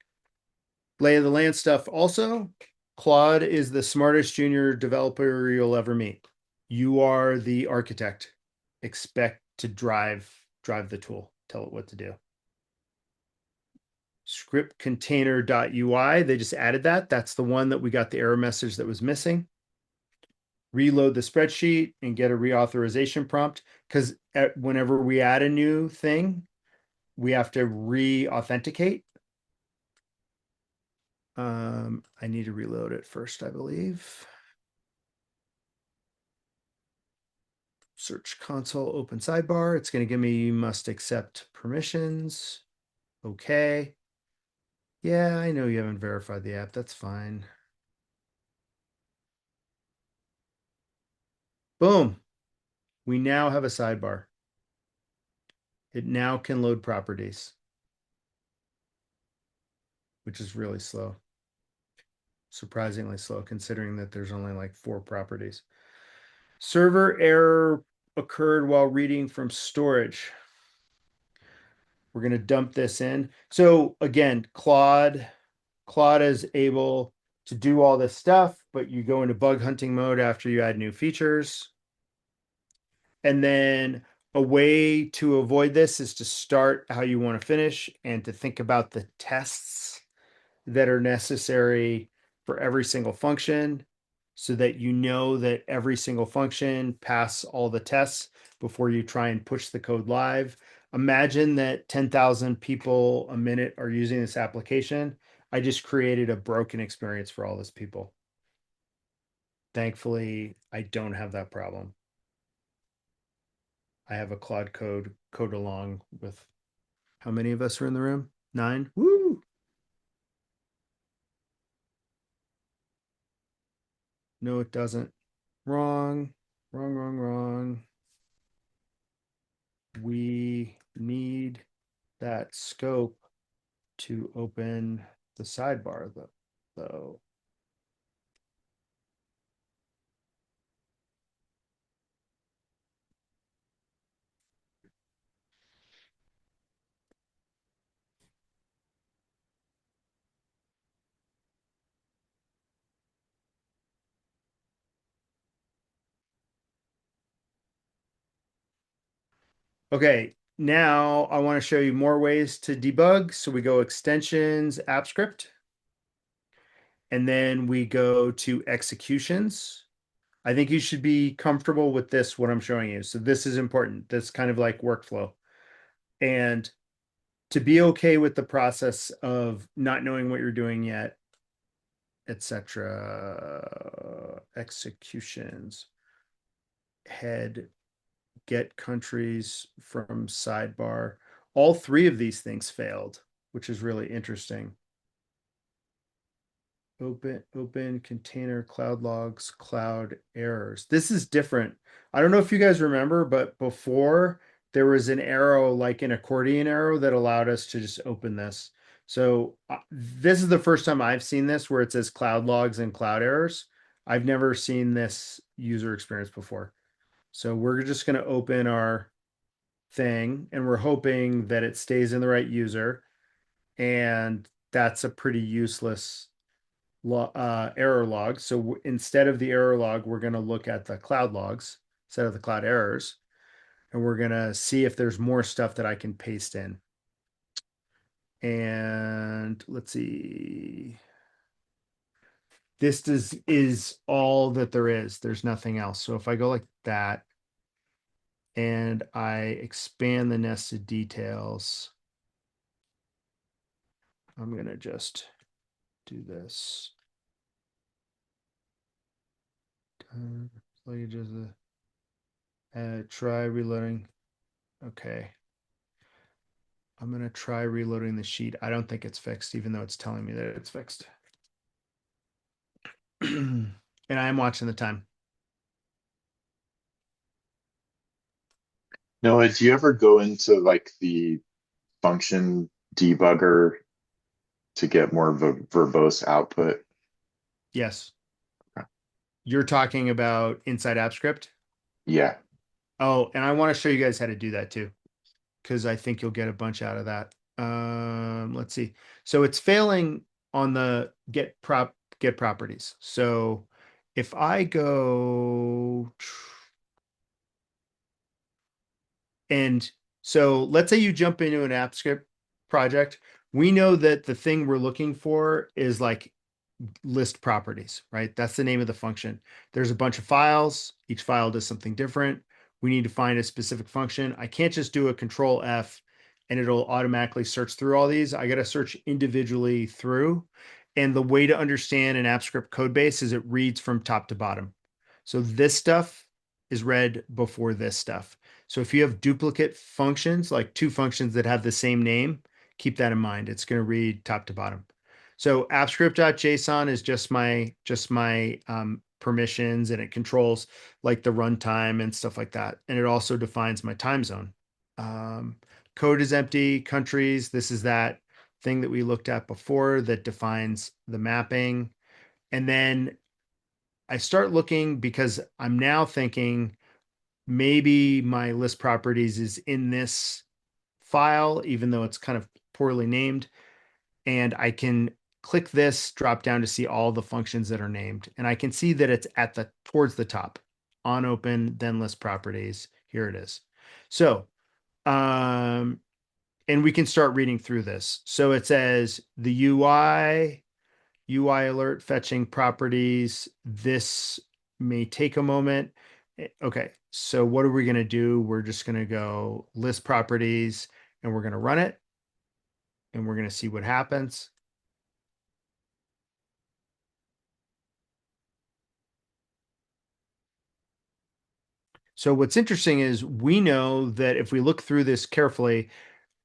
Lay of the land stuff also. Claude is the smartest junior developer you'll ever meet. You are the architect. Expect to drive the tool. Tell it what to do. Script container.ui. They just added that. That's the one that we got the error message that was missing. Reload the spreadsheet and get a reauthorization prompt because whenever we add a new thing, we have to re-authenticate. I need to reload it first, I believe. Search console, open sidebar. It's going to give me you must accept permissions. Okay. Yeah, I know you haven't verified the app. That's fine. Boom. We now have a sidebar. It now can load properties, which is really slow. Surprisingly slow, considering that there's only like 4 properties. Server error occurred while reading from storage. We're going to dump this in. So again, Claude is able to do all this stuff, but you go into bug hunting mode after you add new features. And then a way to avoid this is to start how you want to finish and to think about the tests that are necessary for every single function so that you know that every single function pass all the tests before you try and push the code live. Imagine that 10,000 people a minute are using this application. I just created a broken experience for all those people. Thankfully, I don't have that problem. I have a Claude code along with how many of us are in the room? 9. Woo! No, it doesn't. Wrong, wrong, wrong, wrong. We need that scope to open the sidebar though. Okay, now I want to show you more ways to debug. So we go extensions, app script, and then we go to executions. I think you should be comfortable with this, what I'm showing you. So this is important. That's kind of like workflow. And to be okay with the process of not knowing what you're doing yet, etc. Executions, head, get countries from sidebar. All 3 of these things failed, which is really interesting. Open container, cloud logs, cloud errors. This is different. I don't know if you guys remember, but before there was an arrow, like an accordion arrow, that allowed us to just open this. So this is the first time I've seen this where it says cloud logs and cloud errors. I've never seen this user experience before. So we're just going to open our thing and we're hoping that it stays in the right user. And that's a pretty useless error log. So instead of the error log, we're going to look at the cloud logs instead of the cloud errors. And we're going to see if there's more stuff that I can paste in. And let's see. This is all that there is. There's nothing else. So if I go like that and I expand the nested details, I'm going to just do this. So you just try reloading. Okay. I'm going to try reloading the sheet. I don't think it's fixed, even though it's telling me that it's fixed. And I am watching the time. Noah, do you ever go into like the function debugger to get more verbose output? Yes. Okay. You're talking about inside AppScript? Yeah. Oh, and I want to show you guys how to do that too, because I think you'll get a bunch out of that. Let's see. So it's failing on the get properties. So if I go and so let's say you jump into an AppScript project. We know that the thing we're looking for is like list properties, right? That's the name of the function. There's a bunch of files. Each file does something different. We need to find a specific function. I can't just do a control F and it'll automatically search through all these. I got to search individually through. And the way to understand an AppScript code base is it reads from top to bottom. So this stuff is read before this stuff. So if you have duplicate functions, like 2 functions that have the same name, keep that in mind. It's going to read top to bottom. So appscript.json is just my permissions, and it controls like the runtime and stuff like that. And it also defines my time zone. Um, Code is empty. Countries, this is that thing that we looked at before that defines the mapping. And then I start looking because I'm now thinking maybe my list properties is in this file, even though it's kind of poorly named. And I can click this drop down to see all the functions that are named. And I can see that it's at the towards the top on open, then list properties. Here it is. So, and we can start reading through this. So it says the UI alert fetching properties. This may take a moment. Okay, so what are we going to do? We're just going to go list properties and we're going to run it and we're going to see what happens. So what's interesting is we know that if we look through this carefully,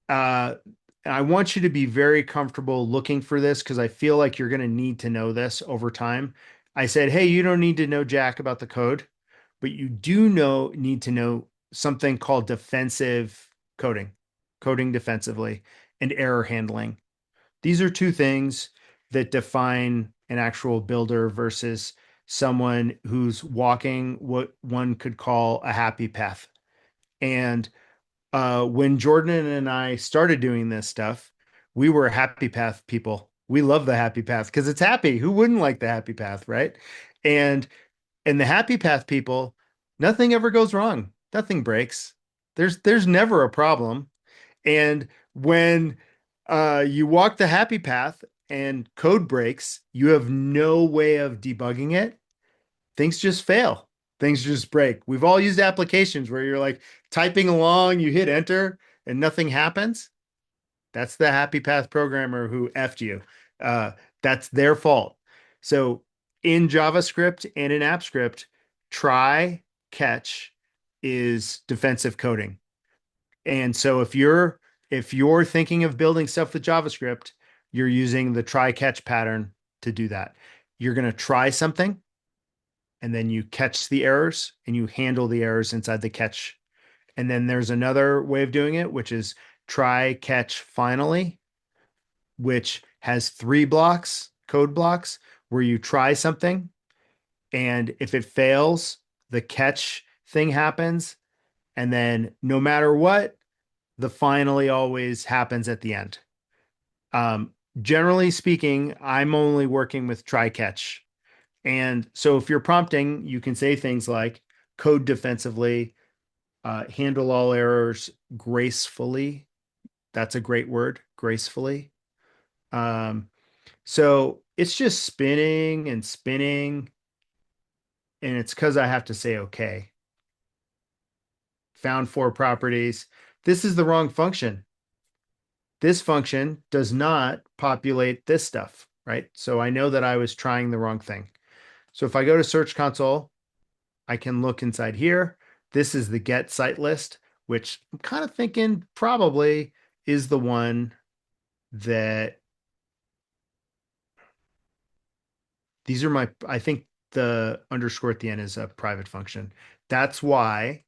uh, I want you to be very comfortable looking for this because I feel like you're going to need to know this over time. I said, hey, you don't need to know jack about the code, but you do need to know something called defensive coding, coding defensively, and error handling. These are two things that define an actual builder versus someone who's walking what one could call a happy path. And when Jordan and I started doing this stuff, we were happy path people. We love the happy path because it's happy. Who wouldn't like the happy path, right? And the happy path people, nothing ever goes wrong. Nothing breaks. There's never a problem. And when you walk the happy path and code breaks, you have no way of debugging it. Things just fail. Things just break. We've all used applications where you're like typing along, you hit enter, and nothing happens. That's the happy path programmer who effed you. Uh, that's their fault. So in JavaScript and in AppScript, try catch is defensive coding. And so if you're thinking of building stuff with JavaScript, you're using the try catch pattern to do that. You're going to try something and then you catch the errors and you handle the errors inside the catch. And then there's another way of doing it, which is try catch finally, which has three blocks, code blocks, where you try something. And if it fails, the catch thing happens. And then no matter what, the finally always happens at the end. Um, Generally speaking, I'm only working with try catch. And so if you're prompting, you can say things like code defensively, handle all errors gracefully. That's a great word, gracefully. Um, so it's just spinning and spinning, and it's because I have to say okay. Found four properties. This is the wrong function. This function does not populate this stuff, right? So I know that I was trying the wrong thing. So if I go to Search Console, I can look inside here. This is the get site list, which I'm kind of thinking probably is the one that these are I think the underscore at the end is a private function. That's why,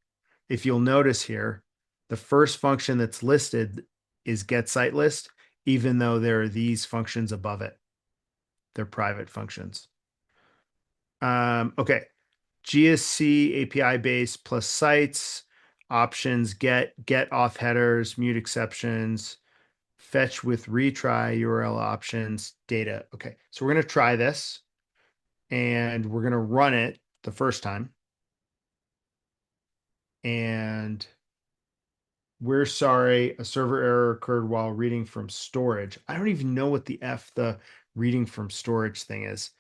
if you'll notice here, the first function that's listed is get site list, even though there are these functions above it. They're private functions. Okay. GSC API base plus sites, options, get auth headers, mute exceptions, fetch with retry URL options, data. Okay. So we're going to try this and we're going to run it the first time. And we're sorry, a server error occurred while reading from storage. I don't even know what the F the reading from storage thing is.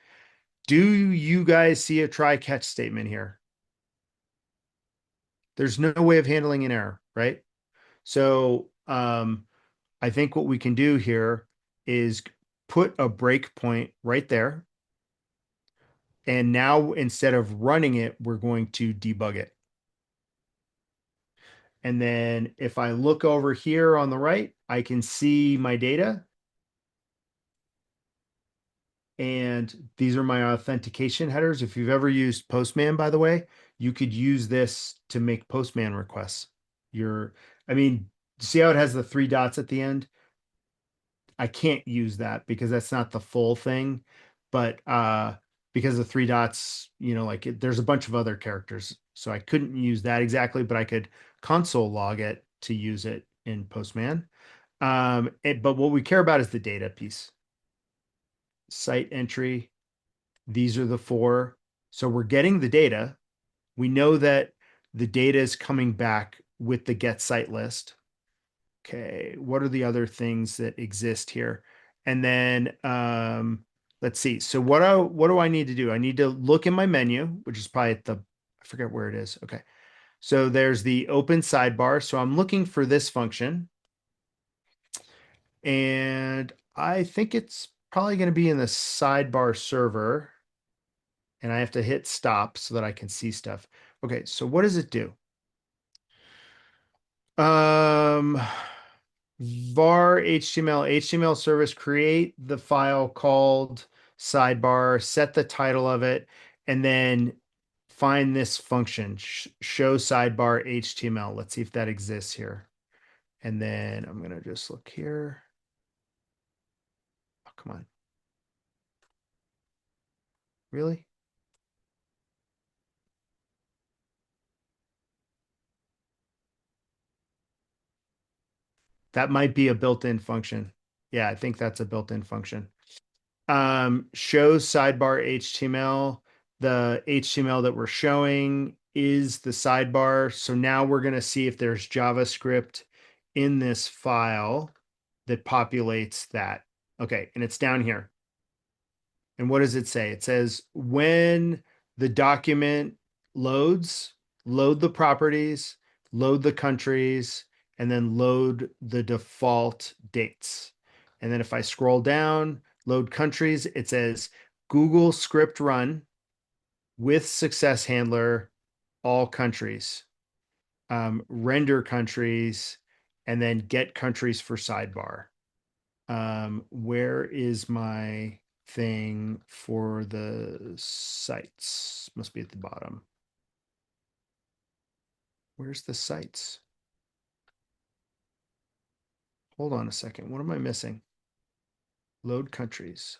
Do you guys see a try catch statement here? There's no way of handling an error, right? So I think what we can do here is put a breakpoint right there. And now instead of running it, we're going to debug it. And then if I look over here on the right, I can see my data. And these are my authentication headers. If you've ever used Postman, by the way, you could use this to make Postman requests. I mean, see how it has the three dots at the end? I can't use that because that's not the full thing. But because the three dots, there's a bunch of other characters. So I couldn't use that exactly, but I could console log it to use it in Postman. But what we care about is the data piece. Site entry. These are the four. So we're getting the data. We know that the data is coming back with the get site list. Okay, what are the other things that exist here? And then let's see. So what do I need to do? I need to look in my menu, which is probably I forget where it is. Okay. So there's the open sidebar. So I'm looking for this function. And I think it's probably going to be in the sidebar server. And I have to hit stop so that I can see stuff. Okay, so what does it do? Um, var HTML service, create the file called sidebar, set the title of it, and then find this function, show sidebar HTML. Let's see if that exists here. And then I'm gonna just look here. Oh, come on. Really? That might be a built-in function. Yeah, I think that's a built-in function. Shows sidebar HTML. The HTML that we're showing is the sidebar. So now we're going to see if there's JavaScript in this file that populates that. Okay, and it's down here. And what does it say? It says when the document loads, load the properties, load the countries, and then load the default dates. And then if I scroll down, load countries, it says Google script run with success handler, all countries, render countries, and then get countries for sidebar. Where is my thing for the sites? Must be at the bottom. Where's the sites? Hold on a second. What am I missing? Load countries.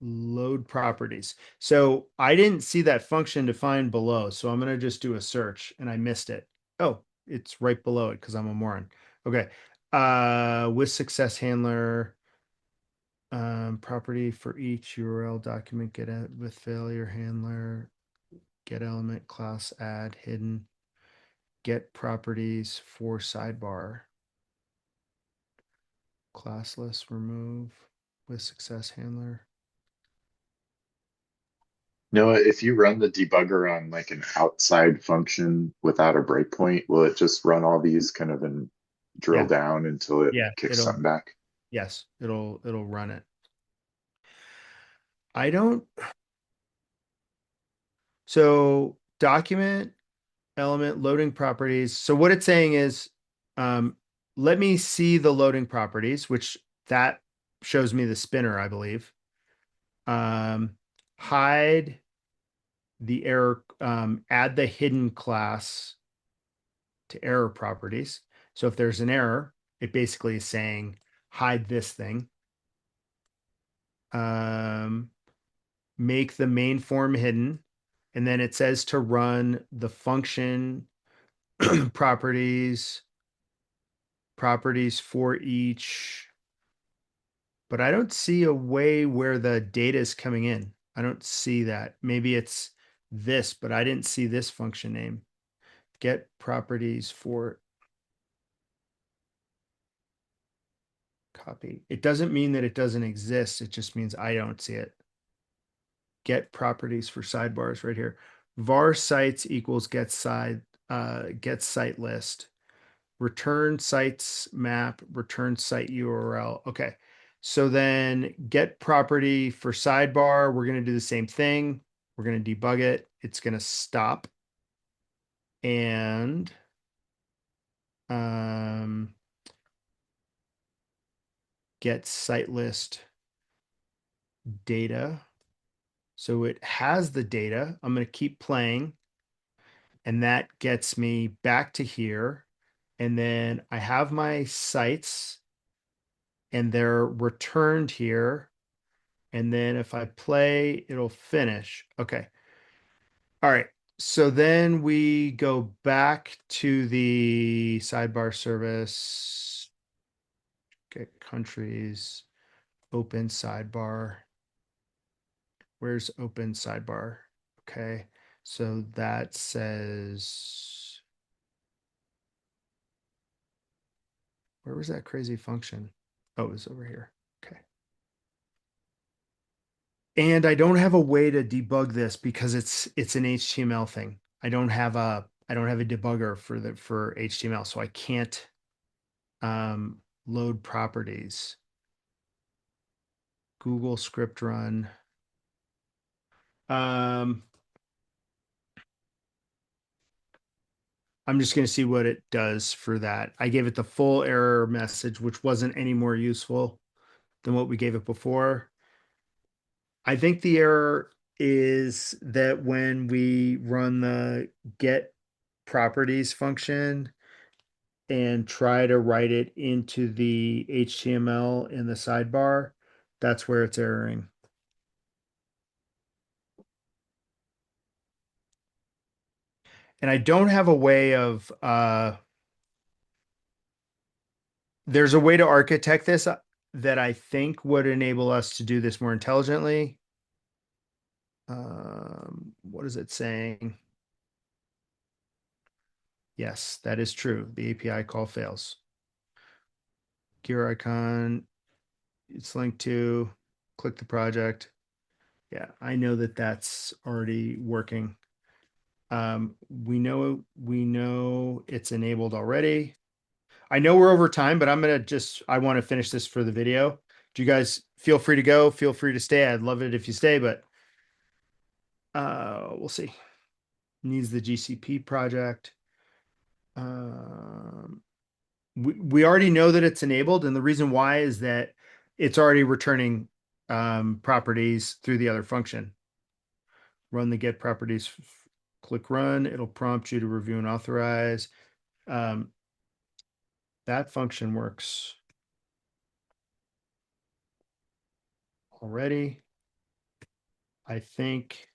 Load properties. So I didn't see that function defined below. So I'm going to just do a search and I missed it. Oh, it's right below it because I'm a moron. Okay. With success handler, property for each URL document, get it with failure handler, get element, class, add, hidden, get properties for sidebar, classless, remove with success handler. Noah, if you run the debugger on like an outside function without a breakpoint, will it just run all these kind of and drill Yeah, down until it yeah, kicks something back? yes, it'll run it. I don't, so document element loading properties. So what it's saying is, um, let me see the loading properties, which that shows me the spinner, I believe. Hide the error, add the hidden class to error properties. So if there's an error, it basically is saying hide this thing. Make the main form hidden. And then it says to run the function properties for each, but I don't see a way where the data is coming in. I don't see that. Maybe it's this, but I didn't see this function name. Get properties for copy. It doesn't mean that it doesn't exist. It just means I don't see it. Get properties for sidebars right here. Var sites equals get site list. Return sites map, return site URL. Okay. So then get property for sidebar. We're going to do the same thing. We're going to debug it. It's going to stop. And get site list data. So it has the data. I'm going to keep playing. And that gets me back to here. And then I have my sites and they're returned here. And then if I play, it'll finish. Okay. All right. So then we go back to the sidebar service, get countries, open sidebar. Where's open sidebar? Okay. So that says, where was that crazy function? Oh, it was over here. Okay. And I don't have a way to debug this because it's an HTML thing. I don't have a debugger for HTML, so I can't load properties. Google script run. Um, I'm just going to see what it does for that. I gave it the full error message, which wasn't any more useful than what we gave it before. I think the error is that when we run the get properties function and try to write it into the HTML in the sidebar, that's where it's erroring. And I don't have a way of there's a way to architect this that I think would enable us to do this more intelligently. What is it saying? Yes, that is true. The API call fails. Gear icon, it's linked to, click the project. Yeah, I know that that's already working. We know it's enabled already. I know we're over time, but I want to finish this for the video. Do you guys feel free to go? Feel free to stay. I'd love it if you stay, but we'll see. Needs the GCP project. Um, we already know that it's enabled, and the reason why is that it's already returning properties through the other function. Run the get properties, click run. It'll prompt you to review and authorize. Um, that function works already. I think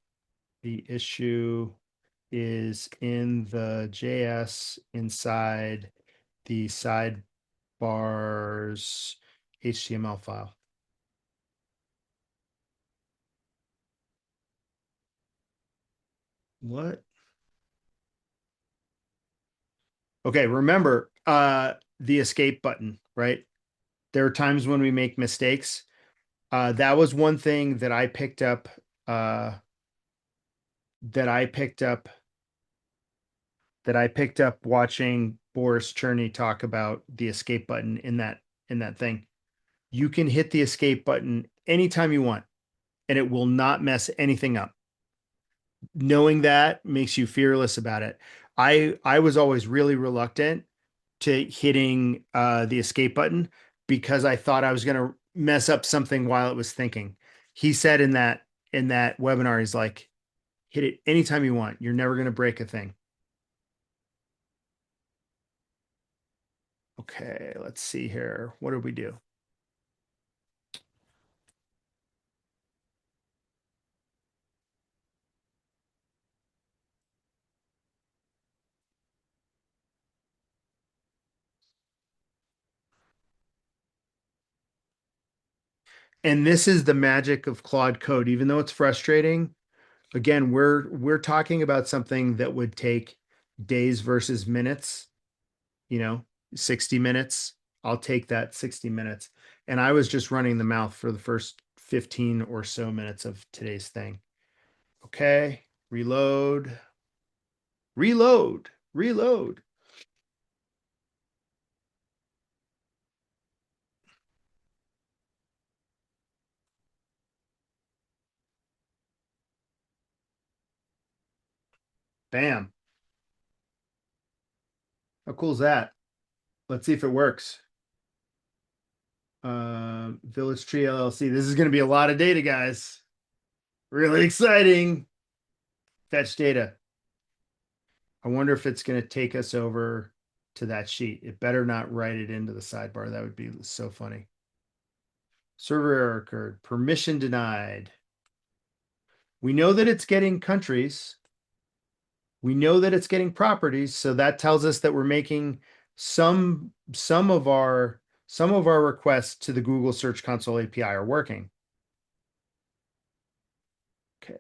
the issue is in the JS inside the sidebars HTML file. What? Okay, remember the escape button, right? There are times when we make mistakes. That was one thing that I picked up uh that I picked up watching Boris Cherney talk about the escape button in that thing. You can hit the escape button anytime you want, and it will not mess anything up. Knowing that makes you fearless about it. I was always really reluctant to hitting the escape button because I thought I was going to mess up something while it was thinking. He said in that webinar, he's like, hit it anytime you want. You're never going to break a thing. Okay, let's see here. What did we do? And this is the magic of Claude Code. Even though it's frustrating, again, we're talking about something that would take days versus minutes, you know, 60 minutes. I'll take that 60 minutes. And I was just running the mouth for the first 15 or so minutes of today's thing. Okay, reload, reload, reload. Bam. How cool is that? Let's see if it works. Village Tree LLC. This is going to be a lot of data, guys. Really exciting. Fetch data. I wonder if it's going to take us over to that sheet. It better not write it into the sidebar. That would be so funny. Server error occurred. Permission denied. We know that it's getting countries. We know that it's getting properties. So that tells us that we're making some of our requests to the Google Search Console API are working. Okay.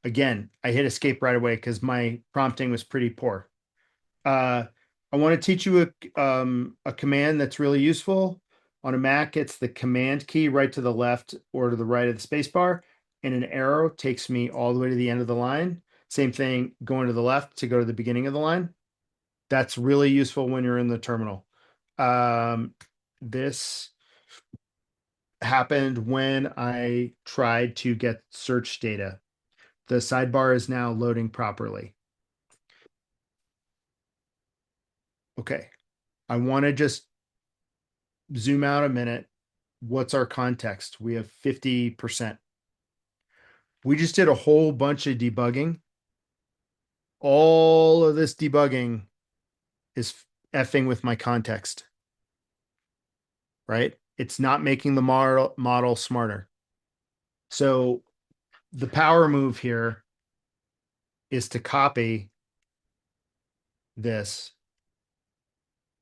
Again, I hit escape right away because my prompting was pretty poor. I want to teach you a command that's really useful. On a Mac, it's the command key right to the left or to the right of the space bar, and an arrow takes me all the way to the end of the line. Same thing going to the left to go to the beginning of the line. That's really useful when you're in the terminal. This happened when I tried to get search data. The sidebar is now loading properly. Okay. I want to just zoom out a minute. What's our context? We have 50%. We just did a whole bunch of debugging. All of this debugging is effing with my context, right? It's not making the model smarter. So the power move here is to copy this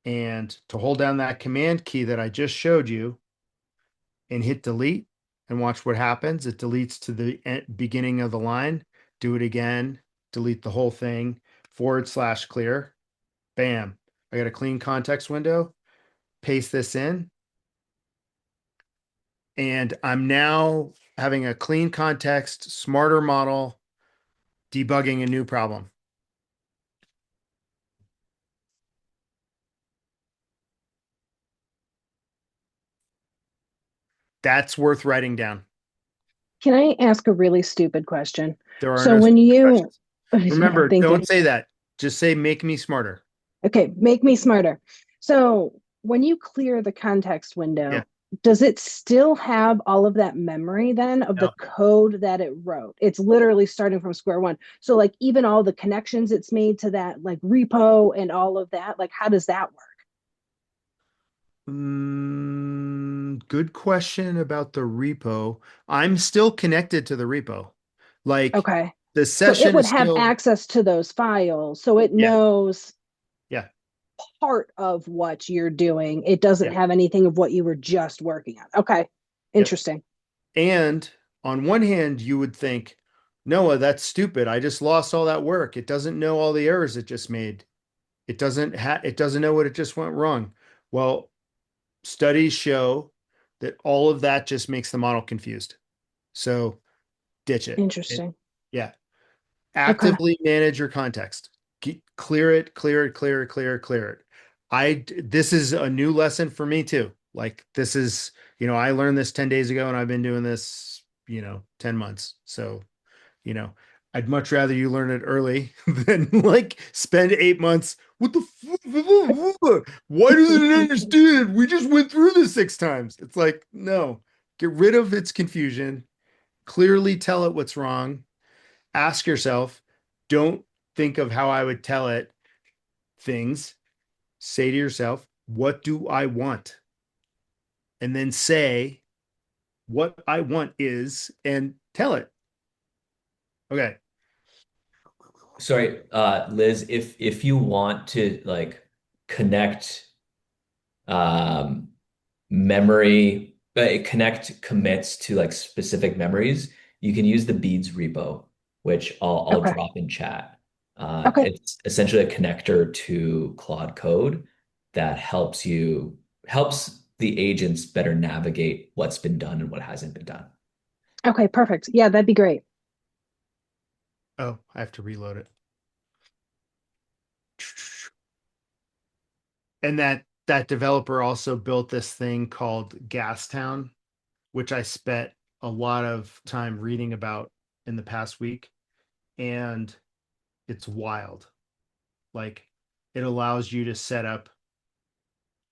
and to hold down that command key that I just showed you and hit delete and watch what happens. It deletes to the beginning of the line. Do it again, delete the whole thing, / clear. Bam. I got a clean context window. Paste this in. And I'm now having a clean context, smarter model, debugging a new problem. That's worth writing down. Can I ask a really stupid question? There are So no when stupid you, questions. yeah, I'm Remember, thinking, don't say that. Just say, make me smarter. okay, make me smarter. So when you clear the context Yeah. window, does it still have all of that memory then of the No. code that it wrote? It's literally starting from square one. So like even all the connections it's made to that like repo and all of that, like how does that work? Good question about the repo. I'm still connected to the repo. Like Okay. the So it session would is have still, access to those files. So it yeah, knows yeah, part of what you're doing. It doesn't yeah, have anything of what you were just working on. Okay. yep. Interesting. And on one hand, you would think, Noah, that's stupid. I just lost all that work. It doesn't know all the errors it just made. It doesn't know what it just went wrong. Well, studies show that all of that just makes the model confused. So ditch it. Interesting. Yeah. Okay. Actively manage your context. Clear it, clear it, clear it, clear it, clear it. This is a new lesson for me too. Like this is, I learned this 10 days ago and I've been doing this, 10 months. So, you know, I'd much rather you learn it early than like spend 8 months. What the why doesn't it understand? We just went through this 6 times. It's like, no, get rid of its confusion, clearly tell it what's wrong, ask yourself, don't think of how I would tell it things. Say to yourself, what do I want? And then say what I want is and tell it. Okay. Sorry, Liz, if you want to like connect um memory, connect commits to like specific memories, you can use the beads repo, which I'll Okay. drop in chat. Okay. It's essentially a connector to Claude Code that helps the agents better navigate what's been done and what hasn't been done. Okay. Perfect. Yeah, that'd be great. Oh, I have to reload it. And that developer also built this thing called Gastown, which I spent a lot of time reading about in the past week. And it's wild. Like it allows you to set up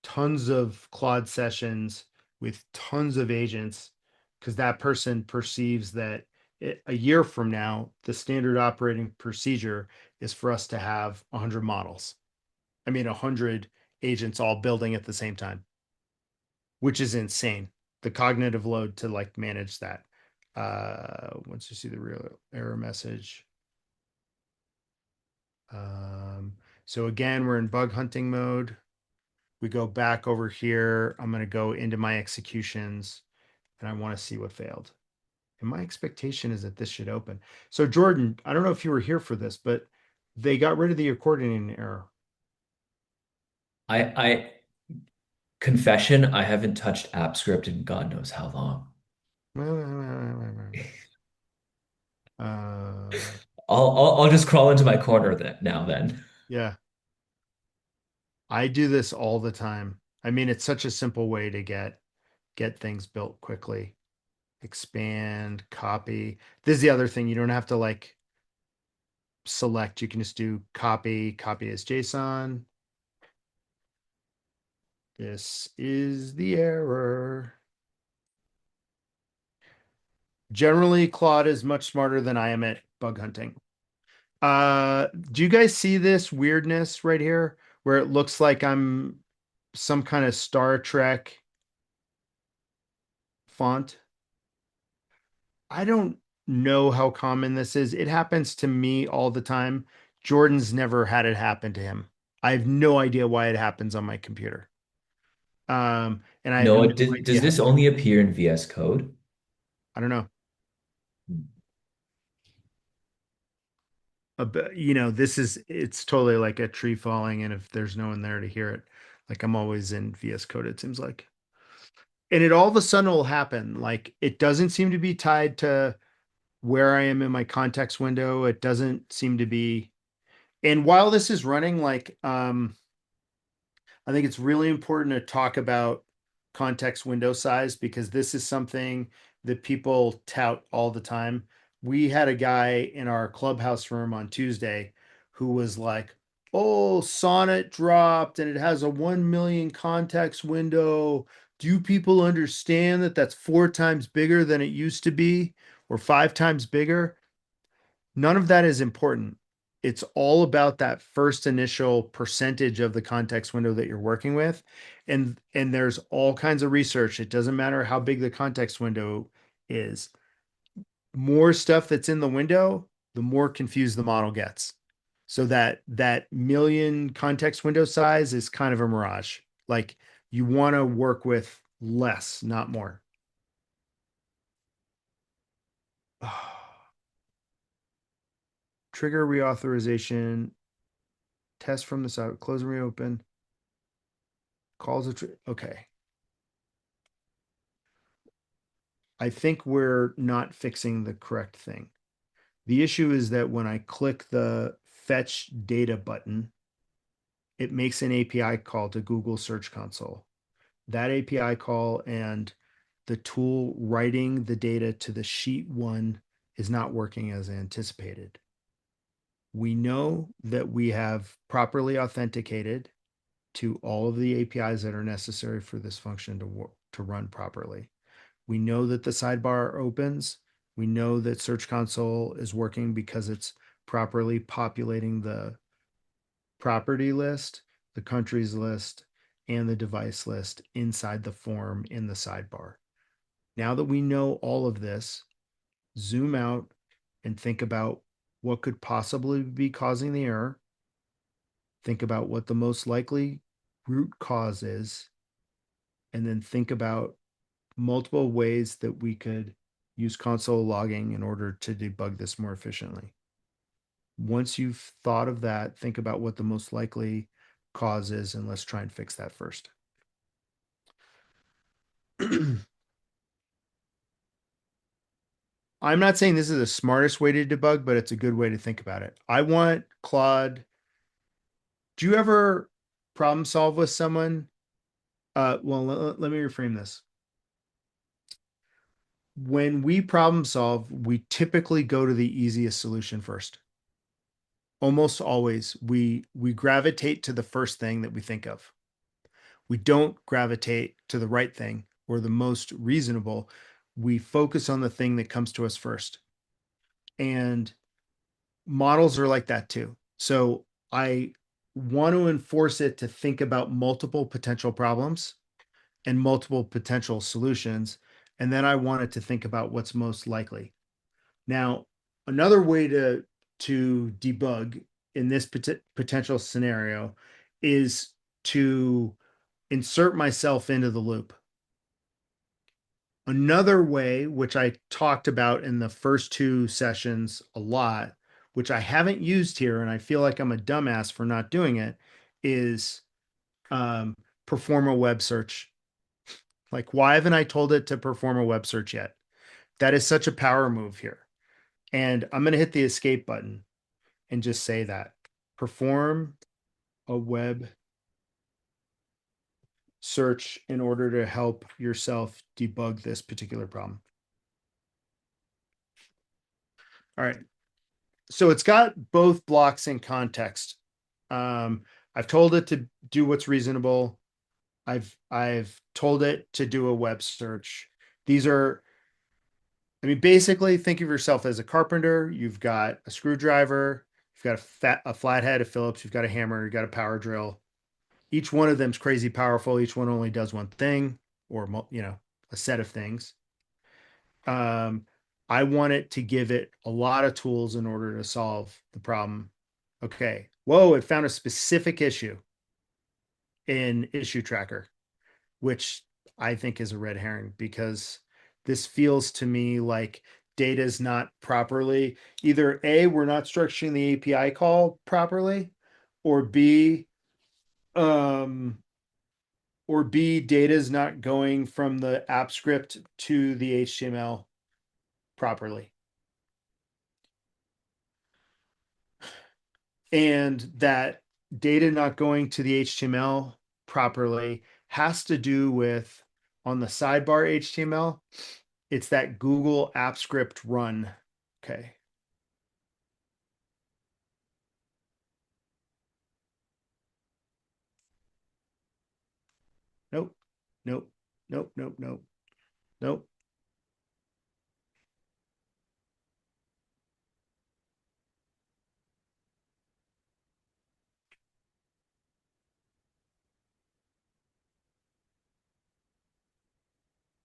tons of Claude sessions with tons of agents because that person perceives that a year from now, the standard operating procedure is for us to have 100 models. I mean, 100 agents all building at the same time, which is insane. The cognitive load to like manage that. Once you see the real error message. Um, so again, we're in bug hunting mode. We go back over here. I'm going to go into my executions and I want to see what failed. And my expectation is that this should open. So Jordan, I don't know if you were here for this, but they got rid of the accordion error. I confession, I haven't touched AppScript in God knows how long. Uh, I'll just crawl into my corner then. yeah, I do this all the time. I mean, it's such a simple way to get things built quickly. expand, copy. This is the other thing. You don't have to like select. You can just do copy, copy as JSON. This is the error. Generally, Claude is much smarter than I am at bug hunting. Do you guys see this weirdness right here where it looks like I'm some kind of Star Trek font? I don't know how common this is. It happens to me all the time. Jordan's never had it happen to him. I have no idea why it happens on my computer. And I have No, no does idea how this to, only appear in VS Code? I don't know. You know, it's totally like a tree falling, and if there's no one there to hear it, like I'm always in VS Code, it seems like. And it all of a sudden will happen. Like it doesn't seem to be tied to where I am in my context window. It doesn't seem to be. And while this is running, like I think it's really important to talk about context window size because this is something that people tout all the time. We had a guy in our clubhouse room on Tuesday who was like, "Oh, Sonnet dropped and it has a 1 million context window. Do you people understand that that's 4 times bigger than it used to be or 5 times bigger?" None of that is important. It's all about that first initial percentage of the context window that you're working with. And there's all kinds of research. It doesn't matter how big the context window is. More stuff that's in the window, the more confused the model gets. So that million context window size is kind of a mirage. Like you want to work with less, not more. Trigger reauthorization, test from the side, close and reopen, calls okay. I think we're not fixing the correct thing. The issue is that when I click the fetch data button, it makes an API call to Google Search Console. That API call and the tool writing the data to the sheet one is not working as anticipated. We know that we have properly authenticated to all of the APIs that are necessary for this function to run properly. We know that the sidebar opens. We know that Search Console is working because it's properly populating the property list, the countries list, and the device list inside the form in the sidebar. Now that we know all of this, zoom out and think about what could possibly be causing the error. Think about what the most likely root cause is, and then think about multiple ways that we could use console logging in order to debug this more efficiently. Once you've thought of that, think about what the most likely cause is, and let's try and fix that first. I'm not saying this is the smartest way to debug, but it's a good way to think about it. I want Claude. Do you ever problem solve with someone? Well, let me reframe this. When we problem solve, we typically go to the easiest solution first. Almost always, we gravitate to the first thing that we think of. We don't gravitate to the right thing or the most reasonable. We focus on the thing that comes to us first. And models are like that too. So I want to enforce it to think about multiple potential problems and multiple potential solutions. And then I want it to think about what's most likely. Now, another way to debug in this potential scenario is to insert myself into the loop. Another way, which I talked about in the first 2 sessions a lot, which I haven't used here, and I feel like I'm a dumbass for not doing it, is perform a web search. Like, why haven't I told it to perform a web search yet? That is such a power move here. And I'm going to hit the escape button and just say that. Perform a web search in order to help yourself debug this particular problem. All right. So it's got both blocks in context. Um, I've told it to do what's reasonable. I've told it to do a web search. These are, I mean, basically think of yourself as a carpenter. You've got a screwdriver, you've got a flathead, a Phillips, you've got a hammer, you've got a power drill. Each one of them's crazy powerful. Each one only does one thing or, a set of things. Um, I want it to give it a lot of tools in order to solve the problem. Okay. Whoa, it found a specific issue in issue tracker, which I think is a red herring because this feels to me like data is not properly either A, we're not structuring the API call properly, or B, um, data is not going from the app script to the HTML properly. And that data not going to the HTML properly has to do with on the sidebar HTML, it's that Google app script run. Okay. Nope. Nope. Nope. Nope. Nope. Nope.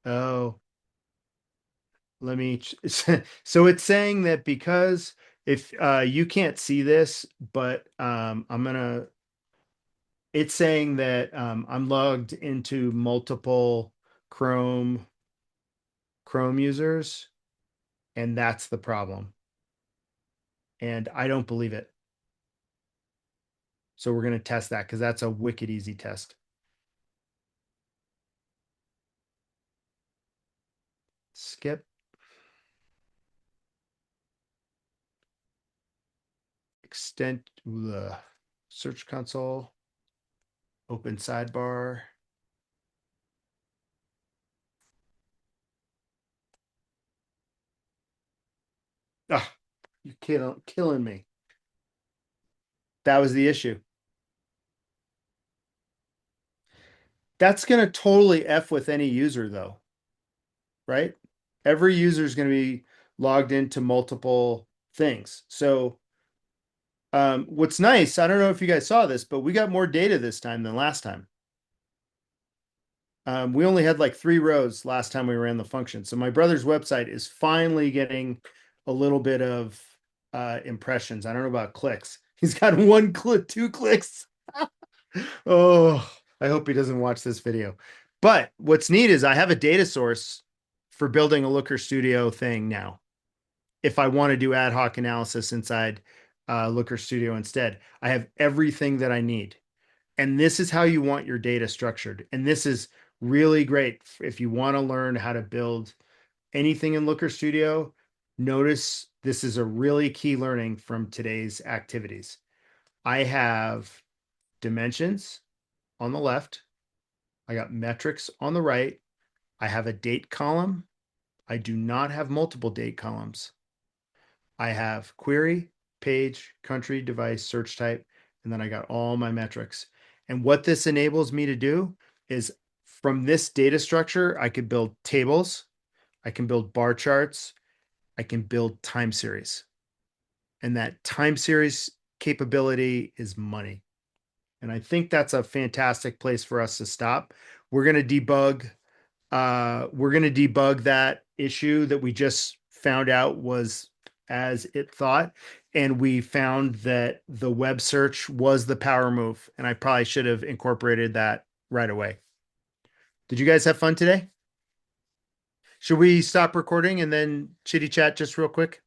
Oh, let me. So it's saying that because if you can't see this, but I'm gonna. It's saying that I'm logged into multiple Chrome users, and that's the problem. And I don't believe it. So we're going to test that because that's a wicked easy test. Skip. Extent. Search console. Open sidebar. Ah, you're killing me. That was the issue. That's going to totally F with any user though, right? Every user is going to be logged into multiple things. So what's nice, I don't know if you guys saw this, but we got more data this time than last time. We only had like 3 rows last time we ran the function. So my brother's website is finally getting a little bit of impressions. I don't know about clicks. He's got 1 click, 2 clicks. Oh, I hope he doesn't watch this video. But what's neat is I have a data source for building a Looker Studio thing now. If I want to do ad hoc analysis inside Looker Studio instead, I have everything that I need. And this is how you want your data structured. And this is really great if you want to learn how to build anything in Looker Studio. Notice this is a really key learning from today's activities. I have dimensions on the left. I got metrics on the right. I have a date column. I do not have multiple date columns. I have query, page, country, device, search type, and then I got all my metrics. And what this enables me to do is from this data structure, I could build tables, I can build bar charts, I can build time series. And that time series capability is money. And I think that's a fantastic place for us to stop. We're going to debug that issue that we just found out was as it thought. And we found that the web search was the power move. And I probably should have incorporated that right away. Did you guys have fun today? Should we stop recording and then chitty chat just real quick?